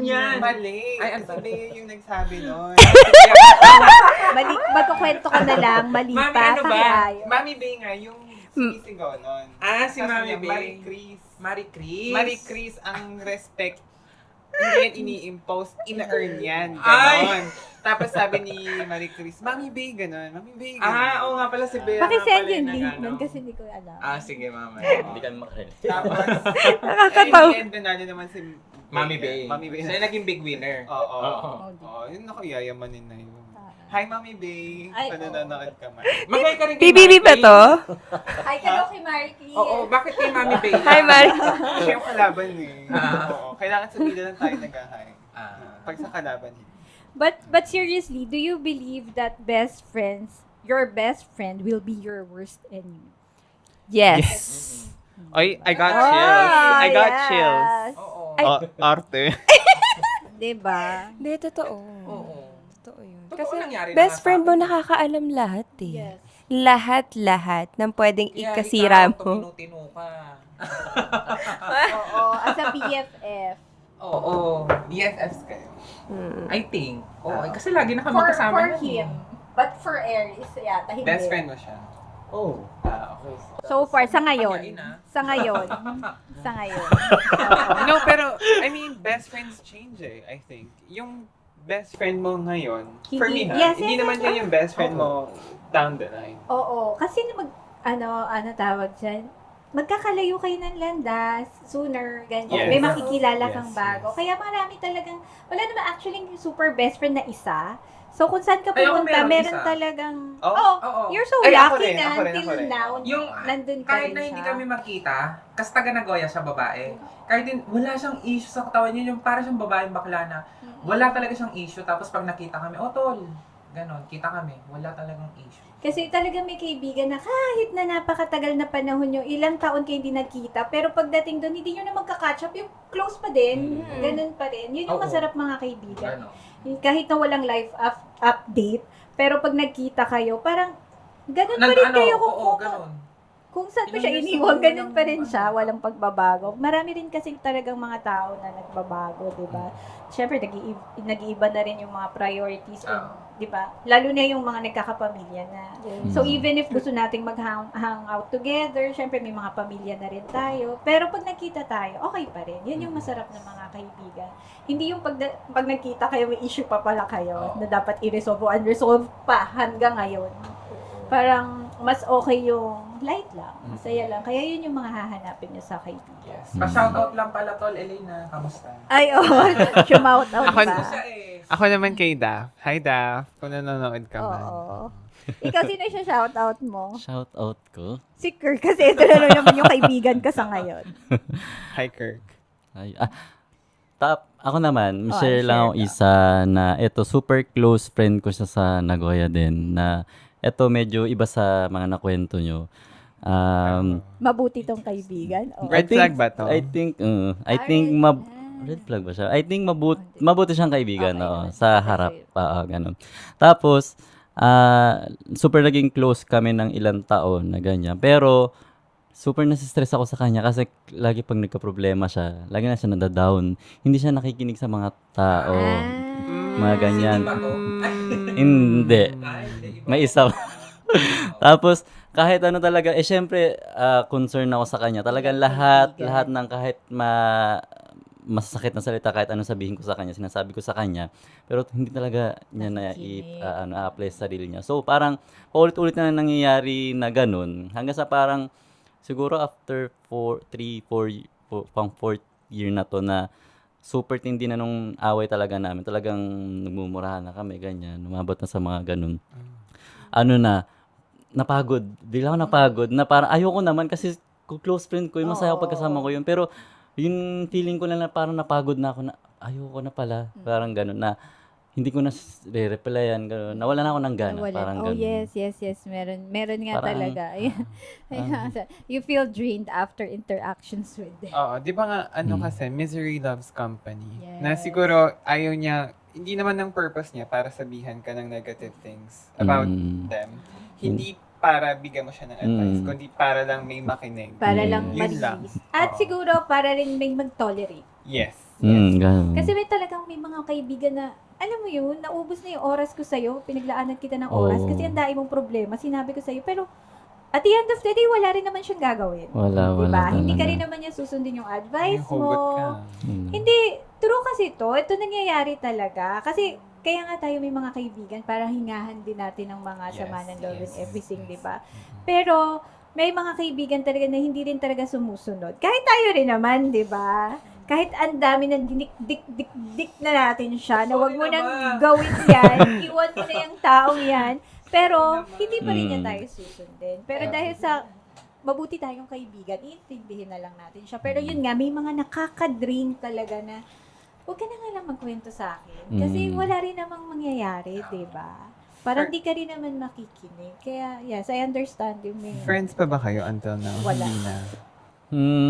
yan. Mali. Ay, ano Si ba? Bea yung nagsabi nun. Mali, magkukwento ka na lang, mali Mami, pa. ano ba? Pakiayo. Mami Bay nga, yung sumisigaw nun. Si Sabi Mami niya, Bay. Marie Chris. Marie Chris. Marie Chris, ang respect, hindi yan ini-impose, ina-earn yan. Ay! Ganon. Tapos sabi ni Marie Chris, Mami Bay, ganon. Mami Bay, ganon. Oo nga pala si Bea. Pakisend nga pala yung yung link nag-ano. nun kasi hindi ko alam. Sige, mama. Hindi kami makarelate. Tapos, Nakakatawa. in the end, nanalo naman si Mami Bay. Mami Bay. Siya yung naging big winner. Oo. Oo. Oo, yun ako, yayamanin na yun. Hi, Mami Bay. Ay, Kung nanonood ka man. Magay ka rin kay PBB Marie ba Chris. to? Hi, hello kay Marky. Oo, bakit kay Mami Bay? Hi, Mari. Siya yung kalaban eh. Oo, kailangan sa bida lang tayo nag-hi. Pag sa kalaban, hindi. But seriously, do you believe that your best friend will be your worst enemy? Yes. Oy, I got Ah, chills. I got yes. chills. Oo. Arte. Diba? Hindi, totoo. Oo. Totoo yun. Totoo Kasi nangyari na best nga friend sa mo akin. nakakaalam lahat eh. Yes. Lahat ng pwedeng Kaya ikasira ikaw, mo. tuminu-tinu ka. Oo, as a BFF. Oo. BFFs kayo. I think. Oo, kasi lagi na kami For kasama nun him. eh. But for Aries, yata hindi. Best friend mo siya. Oh. Okay. So far, sa ngayon. Panyain, ah. Sa ngayon. Sa ngayon. No, pero, I mean, best friends change I think. Yung best friend mo ngayon, for me Hindi- yes, hindi yes, naman yes, yun yung best friend mo down the line. Oo. Kasi ano tawag dyan? Magkakalayo kayo ng landas sooner, ganyan. Yes. May makikilala kang Yes, bago. yes. Kaya marami talagang, wala naman actually yung super best friend na isa. So, kung saan ka Ay, ako pumunta, meron meron isa. talagang, Oh? Oo. you're so Ay, ako lucky rin, na ako rin, until ako rin. now, Yung, nandun ka kahit rin na siya. hindi kami magkita, kasi taga Nagoya siya babae. Kahit din, wala siyang issue sa katawan niya, yung para siyang babaeng bakla na, wala talaga siyang issue. Tapos pag nakita kami, tol, ganon, kita kami, wala talagang issue. Kasi talaga may kaibigan na kahit na napakatagal na panahon nyo, ilang taon kayo hindi nagkita, pero pagdating doon, hindi nyo na magka-catch up, yung close pa din, ganun pa rin. Yun yung Oo. masarap mga kaibigan. Ganon. Kahit na walang life update, pero pag nagkita kayo, parang ganun pa rin kayo Oo, ganon. kung saan mo Ilang siya years iniwan, na ganun pa rin walang siya, walang pagbabago. Marami rin kasi talagang mga tao na nagbabago, di ba? Siyempre, nag-iiba na rin yung mga priorities, and, di ba? Lalo na yung mga nagkakapamilya na. So, even if gusto nating mag-hang out together, siyempre may mga pamilya na rin tayo. Pero pag nagkita tayo, okay pa rin. Yun yung masarap na mga kaibigan. Hindi yung pag nagkita kayo, may issue pa pala kayo na dapat i-resolve o unresolved pa hanggang ngayon. Parang mas okay yung light lang, masaya lang. Kaya yun yung mga hahanapin nyo sa kaibigan. Yes. Pa-shoutout lang pala, tol, Elena, kamusta? Ay, shout out Ako- ba? Siya eh. Ako naman kay Daph. Hi, Daph. Kung nanonood ka man. Oo. Ikaw, sino siya shout out mo? Shout out ko. Si Kirk, kasi ito na naman yung kaibigan ka sa ngayon. Hi, Kirk. Ay, ako naman, Oh, share lang share ako ka. isa na ito, super close friend ko siya sa Nagoya din, na ito medyo iba sa mga nakwento nyo. Mabuti tong kaibigan. Oo. Red flag ba to? I think, red flag ba siya? I think Oh, mabuti siyang kaibigan, Okay oo, naman. sa Okay, harap. sa'yo. Ganun. Tapos, super naging close kami ng ilang taon na ganyan. Pero, super nasistress ako sa kanya kasi lagi pag nagka-problema siya, lagi na siya nadadown. Hindi siya nakikinig sa mga tao. Mga ganyan. Hindi ba to? Hindi. Ay, hindi, iba. May isa. Tapos, kahit ano talaga, syempre, concern ako sa kanya. Talagang lahat ng kahit masasakit na salita kahit anong sabihin ko sa kanya, sinasabi ko sa kanya, pero hindi talaga niya Nakikinig. apply sa sarili niya. So, parang paulit-ulit na nangyayari na ganun, hanggang sa parang, siguro after 4th year na to na super tindi na nung away talaga namin. Talagang nagmumurahan na kami, ganyan. Umabot na sa mga ganun. Ano na, napagod. Bigla ako napagod na parang ayoko naman kasi close friend ko, yung masaya ako pagkasama ko yun. Pero yung feeling ko na parang napagod na ako na ayoko na pala. Parang ganun na hindi ko na re-replyan. Ganun. Nawalan na ako ng gana. Nawalan. Parang Oh, ganun. yes. Meron nga Parang- talaga. You feel drained after interactions with them. Oo, di ba nga, kasi, misery loves company. Na Yes. siguro, ayaw niya, hindi naman ng purpose niya para sabihan ka ng negative things about them. Hindi para bigyan mo siya ng advice, kundi para lang may makinig. Para lang Yun lang. ma-release. At Oo. siguro, para rin may mag-tolerate. Yes. Ganun. Kasi may talagang may mga kaibigan na, alam mo yun, naubos na yung oras ko sa'yo, pinaglaanan kita ng oras, Oo. kasi ang dami mong problema, sinabi ko sa'yo, pero at the end of the day, wala rin naman siyang gagawin. Wala Diba? Hindi ka talaga. rin naman niya susundin yung May advice hugot mo. ka. Hindi, true kasi ito nangyayari talaga. Kasi, kaya nga tayo may mga kaibigan para hingahan din natin ng mga Yes, sama ng love and yes, everything, yes. di ba? Pero, may mga kaibigan talaga na hindi rin talaga sumusunod. Kahit tayo rin naman, di ba? Kahit ang dami ng dik na natin siya, na wag mo Sorry nang naman. gawin yan, iwan mo na yung taong yan. Pero, hindi pa rin niya tayo susundin. Pero dahil sa mabuti tayong kaibigan, iintindihin na lang natin siya. Pero yun nga, may mga nakaka-drain talaga na huwag ka na nga lang magkwento sa akin. Kasi wala rin namang mangyayari, di ba? Parang di ka rin naman makikinig. Kaya, yes, I understand yung may... Friends pa ba kayo until now? Wala. Hindi na.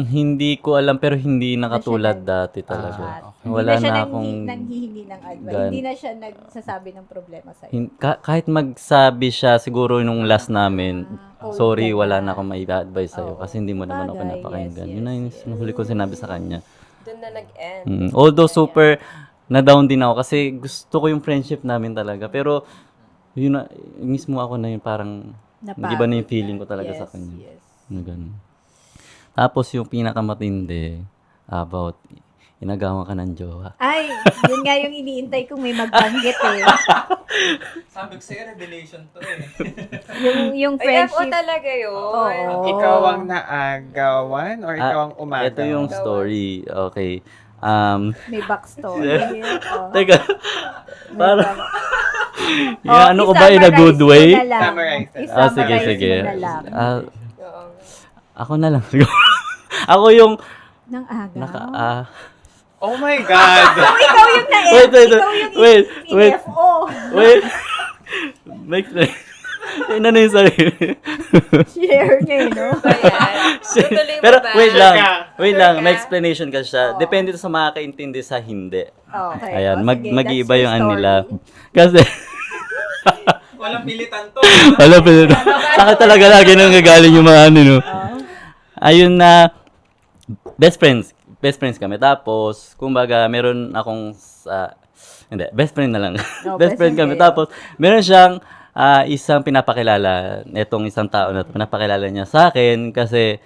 Hindi ko alam, pero hindi na Hindi na siya katulad nag- dati talaga. okay. Wala hindi na siya na akong... nanghihingi ng advice. gan- Hindi na siya nagsasabi ng problema sa'yo. kahit magsabi siya, siguro nung last namin, sorry, ka wala na. na akong mai-advise sa'yo Oo. kasi hindi mo naman ako Bagay, pinapakinggan. yes, Yun na yung yes. nahuli ko sinabi sa kanya. Doon na nag-end. Although super na-down din ako kasi gusto ko yung friendship namin talaga. Pero, yun na, mismo ako na yung parang, Napagod iba na yung feeling ko talaga Yes, sa kanya. yes. Na ganun. Tapos yung pinakamatindi, about, inagawan ka ng jowa. Ay, yun nga yung iniintay kong may magbanggit eh. Sabi ko sa'yo, revelation to eh. Yung Ay, FO friendship. talaga yun. Oo. Ikaw ang naagawan or ikaw ang umagaw? Ito yung story. Okay. May backstory. Oh. Teka, May parang, back- yung ano ko ba in a good way? Summarize na lang. Sige, I-summarize sige. mo na lang. Oo. Ako na lang. Ako yung, Nang aga. Oh my God! Ikaw yung na Wait, wait, Ikaw yung wait, wait. PFO. wait. Make Ina na yung sarili. Share niya eh, no? So, yan. Tutuloy mo Pero, ba? wait lang. Sure Wait Sure lang. ka? May explanation kasi siya. Oo. Depende to sa makakaintindi sa hindi. Okay. Ayan, O, sige, mag-iiba that's yung your ano nila. story. Kasi, Walang pilitan to. wala pa rin. Sakit talaga lagi nang gagaling yung mga ano, no? Oh. Ayun na, best friends. Best friends kami. Tapos, kumbaga, meron akong, hindi, best friend na lang. No, best friend kami. kayo. Tapos, meron siyang isang pinapakilala, etong isang tao na to, pinapakilala niya sa akin kasi,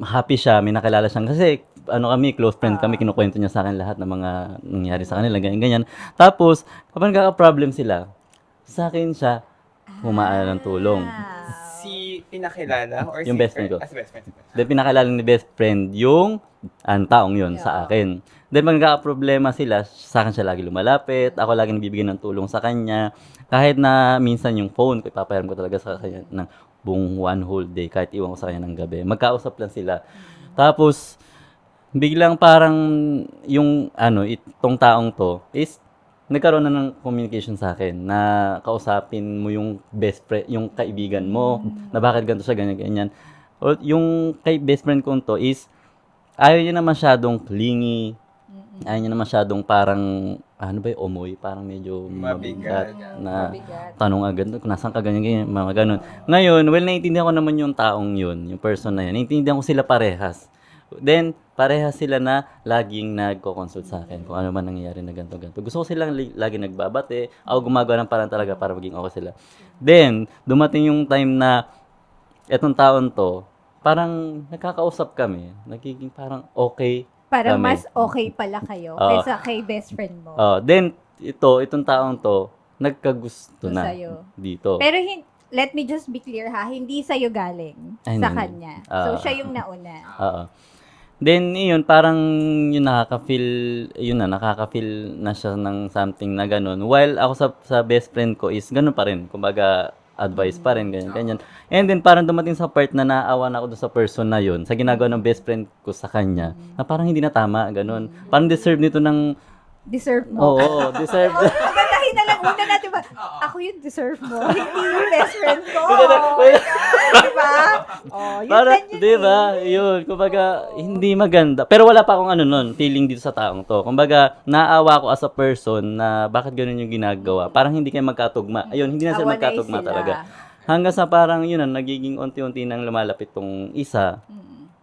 happy siya, may nakilala siyang kasi, ano kami, close friend kami, kinukwento niya sa akin lahat ng mga nangyari sa kanila, ganyan. Tapos, kapag nagkaka-problem sila, sa akin siya, humaan ng tulong. Si pinakilala or Yung si best friend ko. Si best friend. Then, pinakilala ni best friend yung taong yun sa akin. Then, pag nagkaka-problema sila, sa akin siya lagi lumalapit. Ako lagi nabibigyan ng tulong sa kanya. Kahit na minsan yung phone ko, ipapahiram ko talaga sa kanya ng buong one whole day. Kahit iwan ko sa kanya ng gabi. Magkausap lang sila. Tapos, biglang parang yung itong taong to is nagkaroon na ng communication sa akin na kausapin mo yung best friend, yung kaibigan mo, na bakit ganito siya, ganyan. O yung kay best friend ko to is, ayaw niya na masyadong clingy, ayaw niya na masyadong parang, ano ba yung umoy, parang medyo Mabigat. na Mabigat. tanong agad, kung nasan ka ganyan, mga ganun. Ngayon, well, naiintindihan ko naman yung taong yun, yung person na yun. Naiintindihan ko sila parehas. Then, parehas sila na laging nagko-consult sa akin kung ano man nangyayari na ganito. Gusto ko silang lagi nagbabate. Ako gumagawa ng parang talaga para maging okay sila. Then, dumating yung time na etong taon to, parang nakakausap kami. Nagiging parang okay. Parang Kami. mas okay pala kayo Oo. kaysa kay best friend mo. Then, itong taong to, nagkagusto na Sa'yo. dito. Pero let me just be clear ha, hindi sa'yo galing Ay, sa hindi. kanya. So, siya yung nauna. Oo. Then, yun, parang yun nakaka-feel na siya ng something na ganun. While ako sa best friend ko is ganun pa rin. Kumbaga, advice pa rin, ganyan. And then, parang dumating sa part na naawa na ako doon sa person na yun, sa ginagawa ng best friend ko sa kanya, na parang hindi na tama, ganun. Parang deserve nito ng, Deserve mo. oo, deserve. Pagandahin na lang una natin ba? Ako yung deserve mo. Hindi yung best friend ko. Diba? Oh, yun Para, din yun di ba? eh. Yun, kumbaga, hindi maganda. Pero wala pa akong feeling dito sa taong to. Kumbaga, naawa ko as a person na bakit ganun yung ginagawa. Parang hindi kayo magkatugma. Ayun, hindi na sila Awa na magkatugma sila. talaga. Hanggang sa parang, yun nagiging unti-unti nang lumalapit tong isa.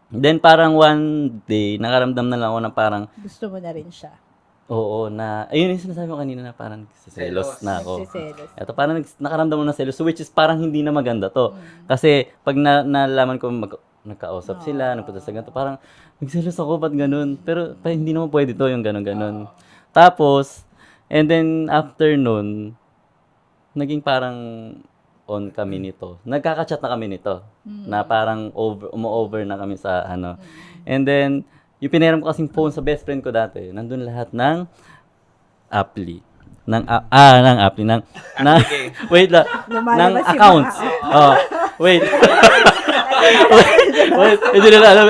Then, parang one day, nakaramdam na lang ako na parang, Gusto mo na rin siya. oo, na, ayun yung sinasabi ko kanina na parang selos na ako. Nagsiselos. Ito, parang nakaramdam mo na selos, which is parang hindi na maganda to. Kasi, pag nalaman ko nagkausap sila, nagpunta sa ganito, parang, nagselos ako, ba't ganun? Pero, hindi naman pwede to, yung ganun-ganun. Tapos, and then, after nun, naging parang on kami nito. Nagkaka-chat na kami nito. Na parang umo-over na kami sa ano. And then, yung pinahiram ko kasing phone sa best friend ko dati, nandun lahat ng appli. Ng appli. Wait lang. Ng Lumalabas yung accounts. mga- Wait. Wait, hindi nila alam.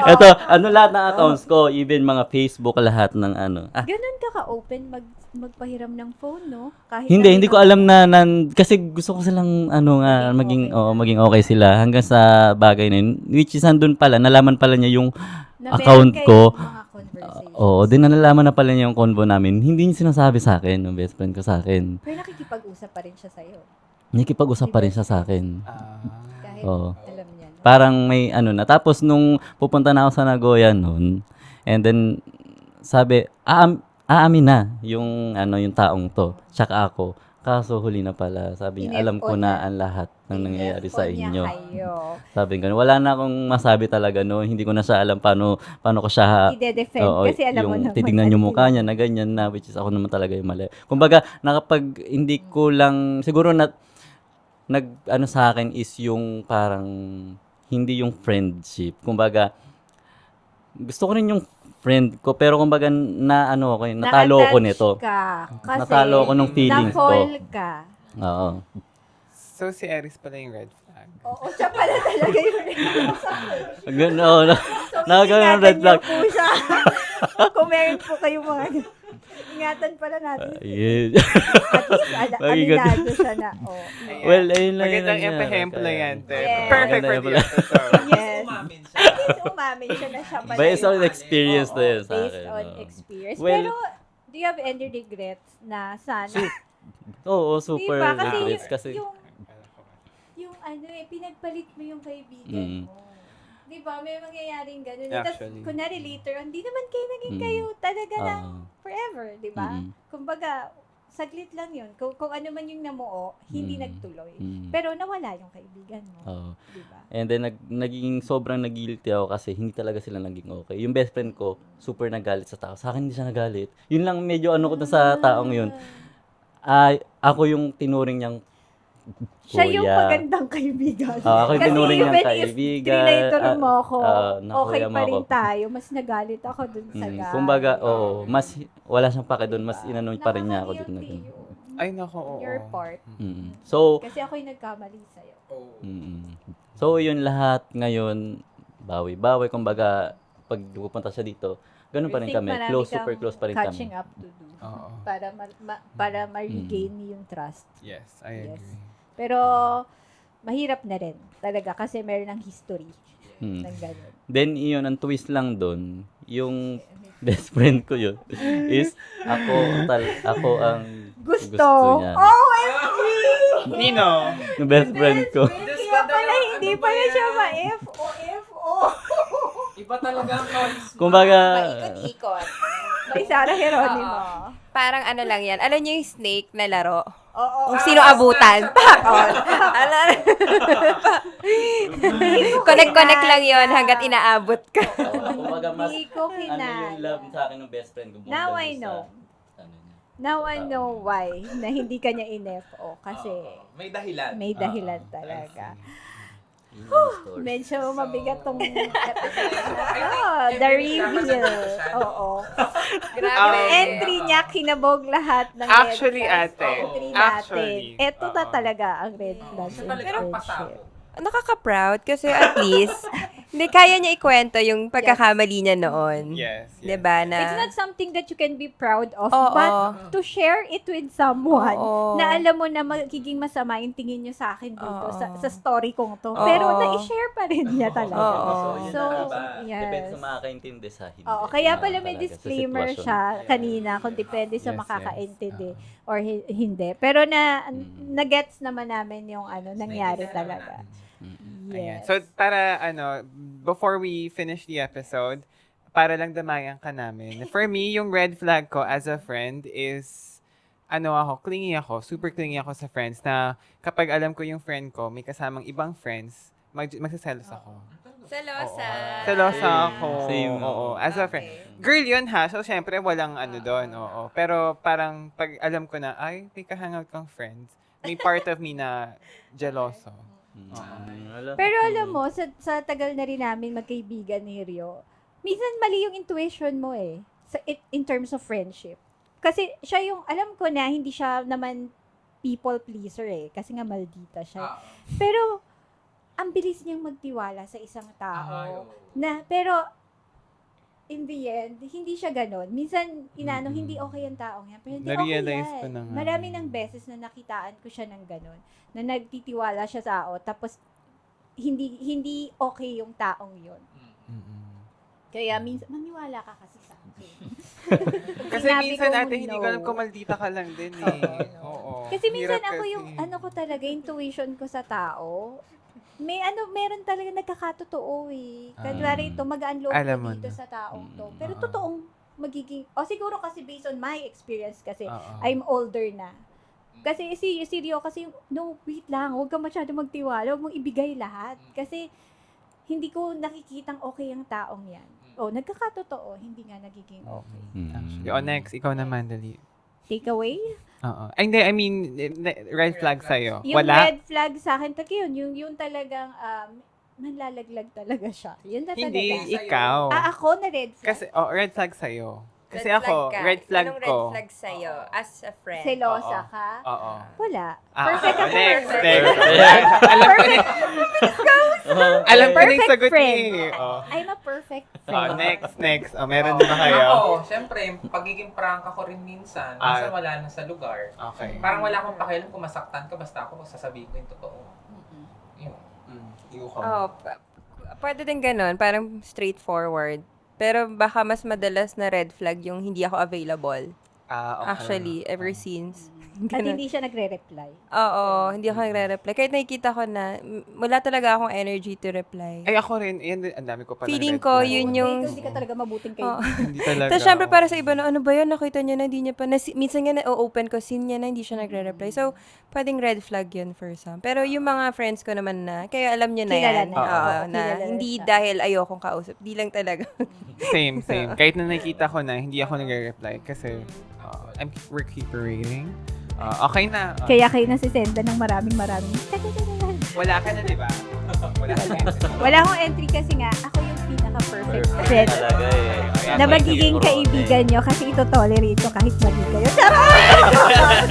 Ito, lahat ng accounts ko, even mga Facebook, lahat ng ano. Ganun ka ka-open magpahiram ng phone, no? Kahit Hindi ko alam na kasi gusto ko silang maging maging okay sila hanggang sa bagay na yun. Which is andun pala, nalaman pala niya yung na meron account ko. kayong mga conversations. Oo, din nalaman na pala niya yung convo namin. Hindi niya sinasabi sa akin, yung best friend ko sa akin. Pero nakikipag-usap pa rin siya sa'yo. Nakikipag-usap pa rin siya sa akin. Kahit Oo. alam niya. No? Parang may na. Tapos nung pupunta na ako sa Nagoya noon, and then sabi, aamin na yung yung taong to. Tsaka ako. Kaso huli na pala. Sabi niya, alam ko na ang lahat ng nangyayari sa Tinelfon niya inyo. kayo. Sabi ko, wala na akong masabi talaga no. Hindi ko na siya alam paano ko siya I-defend oo, kasi alam mo yung naman. titignan yung mukha niya na ganyan na, which is ako naman talaga yung mali. Kumbaga, hindi ko lang, siguro sa akin is yung parang, hindi yung friendship. Kumbaga, gusto ko rin yung friend ko, pero kumbaga, natalo ako nito. Ka, kasi Natalo ako ng feelings ko. na-fall ka. Oo. So, si Aris pala yung red flag. Oo, siya pala talaga yung Oo, So, nakagano ng red ingatan flag. niyo po siya. Kung meron po kayong mga ingatan pala natin. Ayun. At least, Magigat- aminado siya na. Oh. Ayan. Well, ayun lang Magandang yun. epehemplo yan. te. Yes. Perfect for Magandang the episode. Yes. Umamin siya. At least umamin siya na siya pala. Based on yung- experience na yun sa Based akin. on oo. experience. Well, Pero, do you have any regrets na sana? Oo, super Diba? Kasi regrets. Kasi, yung pinagpalit mo yung kaibigan Mm. mo. Di ba? May mangyayaring ganun. Actually. Tapos, kunwari later, hindi naman kayo naging kayo talaga ng forever, di ba? Mm. Kumbaga, saglit lang yun. Kung ano man yung namuo, hindi Mm. nagtuloy. Mm. Pero nawala yung kaibigan mo. Oo. Di ba? And then, naging sobrang nag-guilty ako kasi hindi talaga sila naging okay. Yung best friend ko, super nagalit sa tao. Sa akin, hindi siya nagalit. Yun lang medyo ko na sa taong yun. Ako yung tinuring niyang Siya yung kuya. magandang kaibigan. Ako yung Kasi tinuring niyang even if kaibigan. trinator mo ako, okay nakuya mo pa rin ako. tayo. Mas nagalit ako dun sa guy. Kumbaga, mas wala siyang pake doon. Mas inanon pa rin niya ako dun. Nakaka-guilty yun. Ay, nako, oo. Your part. So, Kasi ako yung nagkamali sa'yo. so yun lahat ngayon, bawi-bawi. Kumbaga, pag pupunta siya dito, ganun pa rin kami. Super close pa rin kami. catching up to do. Oo. Para ma-regain yung trust. Yes, I Yes. agree. Pero, mahirap na rin. Talaga, kasi meron ng history Mm. ng gano'n. Then, yun, ang twist lang doon, yung best friend ko yun, is ako ang Gusto. niya. OMG! Nino! Yung best friend ko. Kaya pala, hindi pala siya ma-F-O-F-O. Iba talaga ang choice mo. Kumbaga, Paikot-ikot. May Sarah Geronimo. Parang ano lang yan. Alam niyo yung snake na laro? Oo. Kung sino abutan. Pak! On. Connect lang yon hanggat inaabot ka. Kumbaga mas, Hindi ko ano yung kinaya. love sa akin ng best friend ko. Now bukod I sa- know. ano niya. Now I know why na hindi kanya in-FO. Kasi May dahilan. may dahilan I talaga. Yun yung story. Medyo mabigat tong I think the every dapat reveal. nandito siya, no? Oo. Grabe. Yung entry niya, kinabog lahat ng Actually, red flags. ate. Entry Actually. natin. Ito na Oo. talaga ang red flag Siya in talaga ang friendship. pasabog. Nakaka-proud kasi at least, hindi kaya niya ikwento yung pagkakamali niya noon. Yes. yes. Diba na? It's not something that you can be proud of, Oo. but to share it with someone Oo. na alam mo na magiging masama yung tingin niyo sa akin dito, Oo. sa story kong to. Oo. Pero na-share pa rin niya talaga. Oo. yun So, na nga. yes. Depende sa makakaintindi sa hindi. Oo, kaya Yun pala na may talaga, sa disclaimer sitwasyon. siya kanina kung depende sa Yes, makakaintindi yes. or hindi. Pero Mm. na-gets naman namin yung nangyari talaga. Ayan. Yes. So, para, before we finish the episode, para lang damayan ka namin. For me, yung red flag ko as a friend is, clingy ako, super clingy ako sa friends na kapag alam ko yung friend ko, may kasamang ibang friends, magsaselos ako. Selosa. Selosa ako. Same. Oo, as a friend. Girl yun ha, so syempre walang doon, oo. Pero parang pag alam ko na, ay, may kahangout kang friends, may part of me na jealoso. Pero alam mo, sa tagal na rin namin magkaibigan ni Rio, minsan mali yung intuition mo in terms of friendship. Kasi siya yung, alam ko na, hindi siya naman people pleaser kasi nga maldita siya. Pero, ang bilis niyang magtiwala sa isang tao. Pero, in the end, hindi siya ganon. Minsan, hindi okay ang taong yan. Pero hindi okay Na-realize yan. ko na nga. Marami ng beses na nakitaan ko siya ng ganon. Na nagtitiwala siya sa tao, tapos hindi okay yung taong yun. Kaya minsan, maniwala ka kasi sa akin. Kasi Sinabi minsan ko, hindi ko alam no. kung maldita ka lang din eh. Oo. Kasi minsan Hirap ako kasi. yung, ko talaga, intuition ko sa tao, meron talaga nagkakatotoo eh. Kunwari ito, magaan loob Alam ko mo dito na. sa taong to. Pero totoong magiging, siguro kasi based on my experience kasi, Oo. I'm older na. Kasi si Rio kasi, no, wait lang, huwag ka masyado magtiwala, huwag mong ibigay lahat. Kasi, hindi ko nakikitang okay ang taong yan. Nagkakatotoo, hindi nga nagiging okay. Actually. Next, ikaw naman, dali. Take away? Oo. Ay, hindi, I mean, red flag sa'yo. Yung Wala? red flag sa akin, yung talagang, manlalaglag talaga siya. Yun na talaga. Hindi, ikaw. Ako na red flag. Kasi, red flag sa'yo. Kasi ako, red flag Anong ko. red flag sa'yo as a friend? Selosa Oo. ka? Oo. Wala. Ah, Perfect ako. next, Perfect. next. Alam ko na, alam ko na yung Perfect sagot friend. niya eh. Oh. I'm a perfect Oh, friend. next. Meron din ba kayo? Ako, syempre, pagiging prangka ko rin minsan. Minsan wala na sa lugar. Okay. Parang wala akong pakialam kung masaktan ka, basta ako sasabihin ko yung totoo. Yun. Ikaw. Pwede din ganun, parang straightforward. Pero baka mas madalas na red flag yung hindi ako available. Okay. Actually, ever since. At Ganun. hindi siya nagre-reply. Oo, hindi ako nagre-reply. Kahit nakikita ko na, wala talaga akong energy to reply. Ay, ako rin. Yan, ang dami ko pala. Feeling red ko, flag. yun Hindi, yung... hindi ka talaga mabuting Oo. kaibigan. Hindi talaga. Tapos syempre para sa iba na, ano ba yun, nakita niya na, hindi niya pa, minsan nga na-open ko, sin niya na, hindi siya nagre-reply. So, pwedeng red flag yun for some. Pero yung mga friends ko naman na, kaya alam niya na Kilala yan. na. Oo, Oo, na kilala na hindi siya. dahil ayokong kausap. Di lang talaga. Same. Kahit na nakita ko na, hindi ako nagre-reply kasi we're recuperating. Okay na. Kaya kayo nasisenda ng maraming. Wala ka na, di ba? Wala ka na. Wala akong entry kasi nga, ako yung pinaka-perfect friend Talaga eh. na magiging kaibigan nyo kasi ito tolerate ko kahit mali kayo. Charot!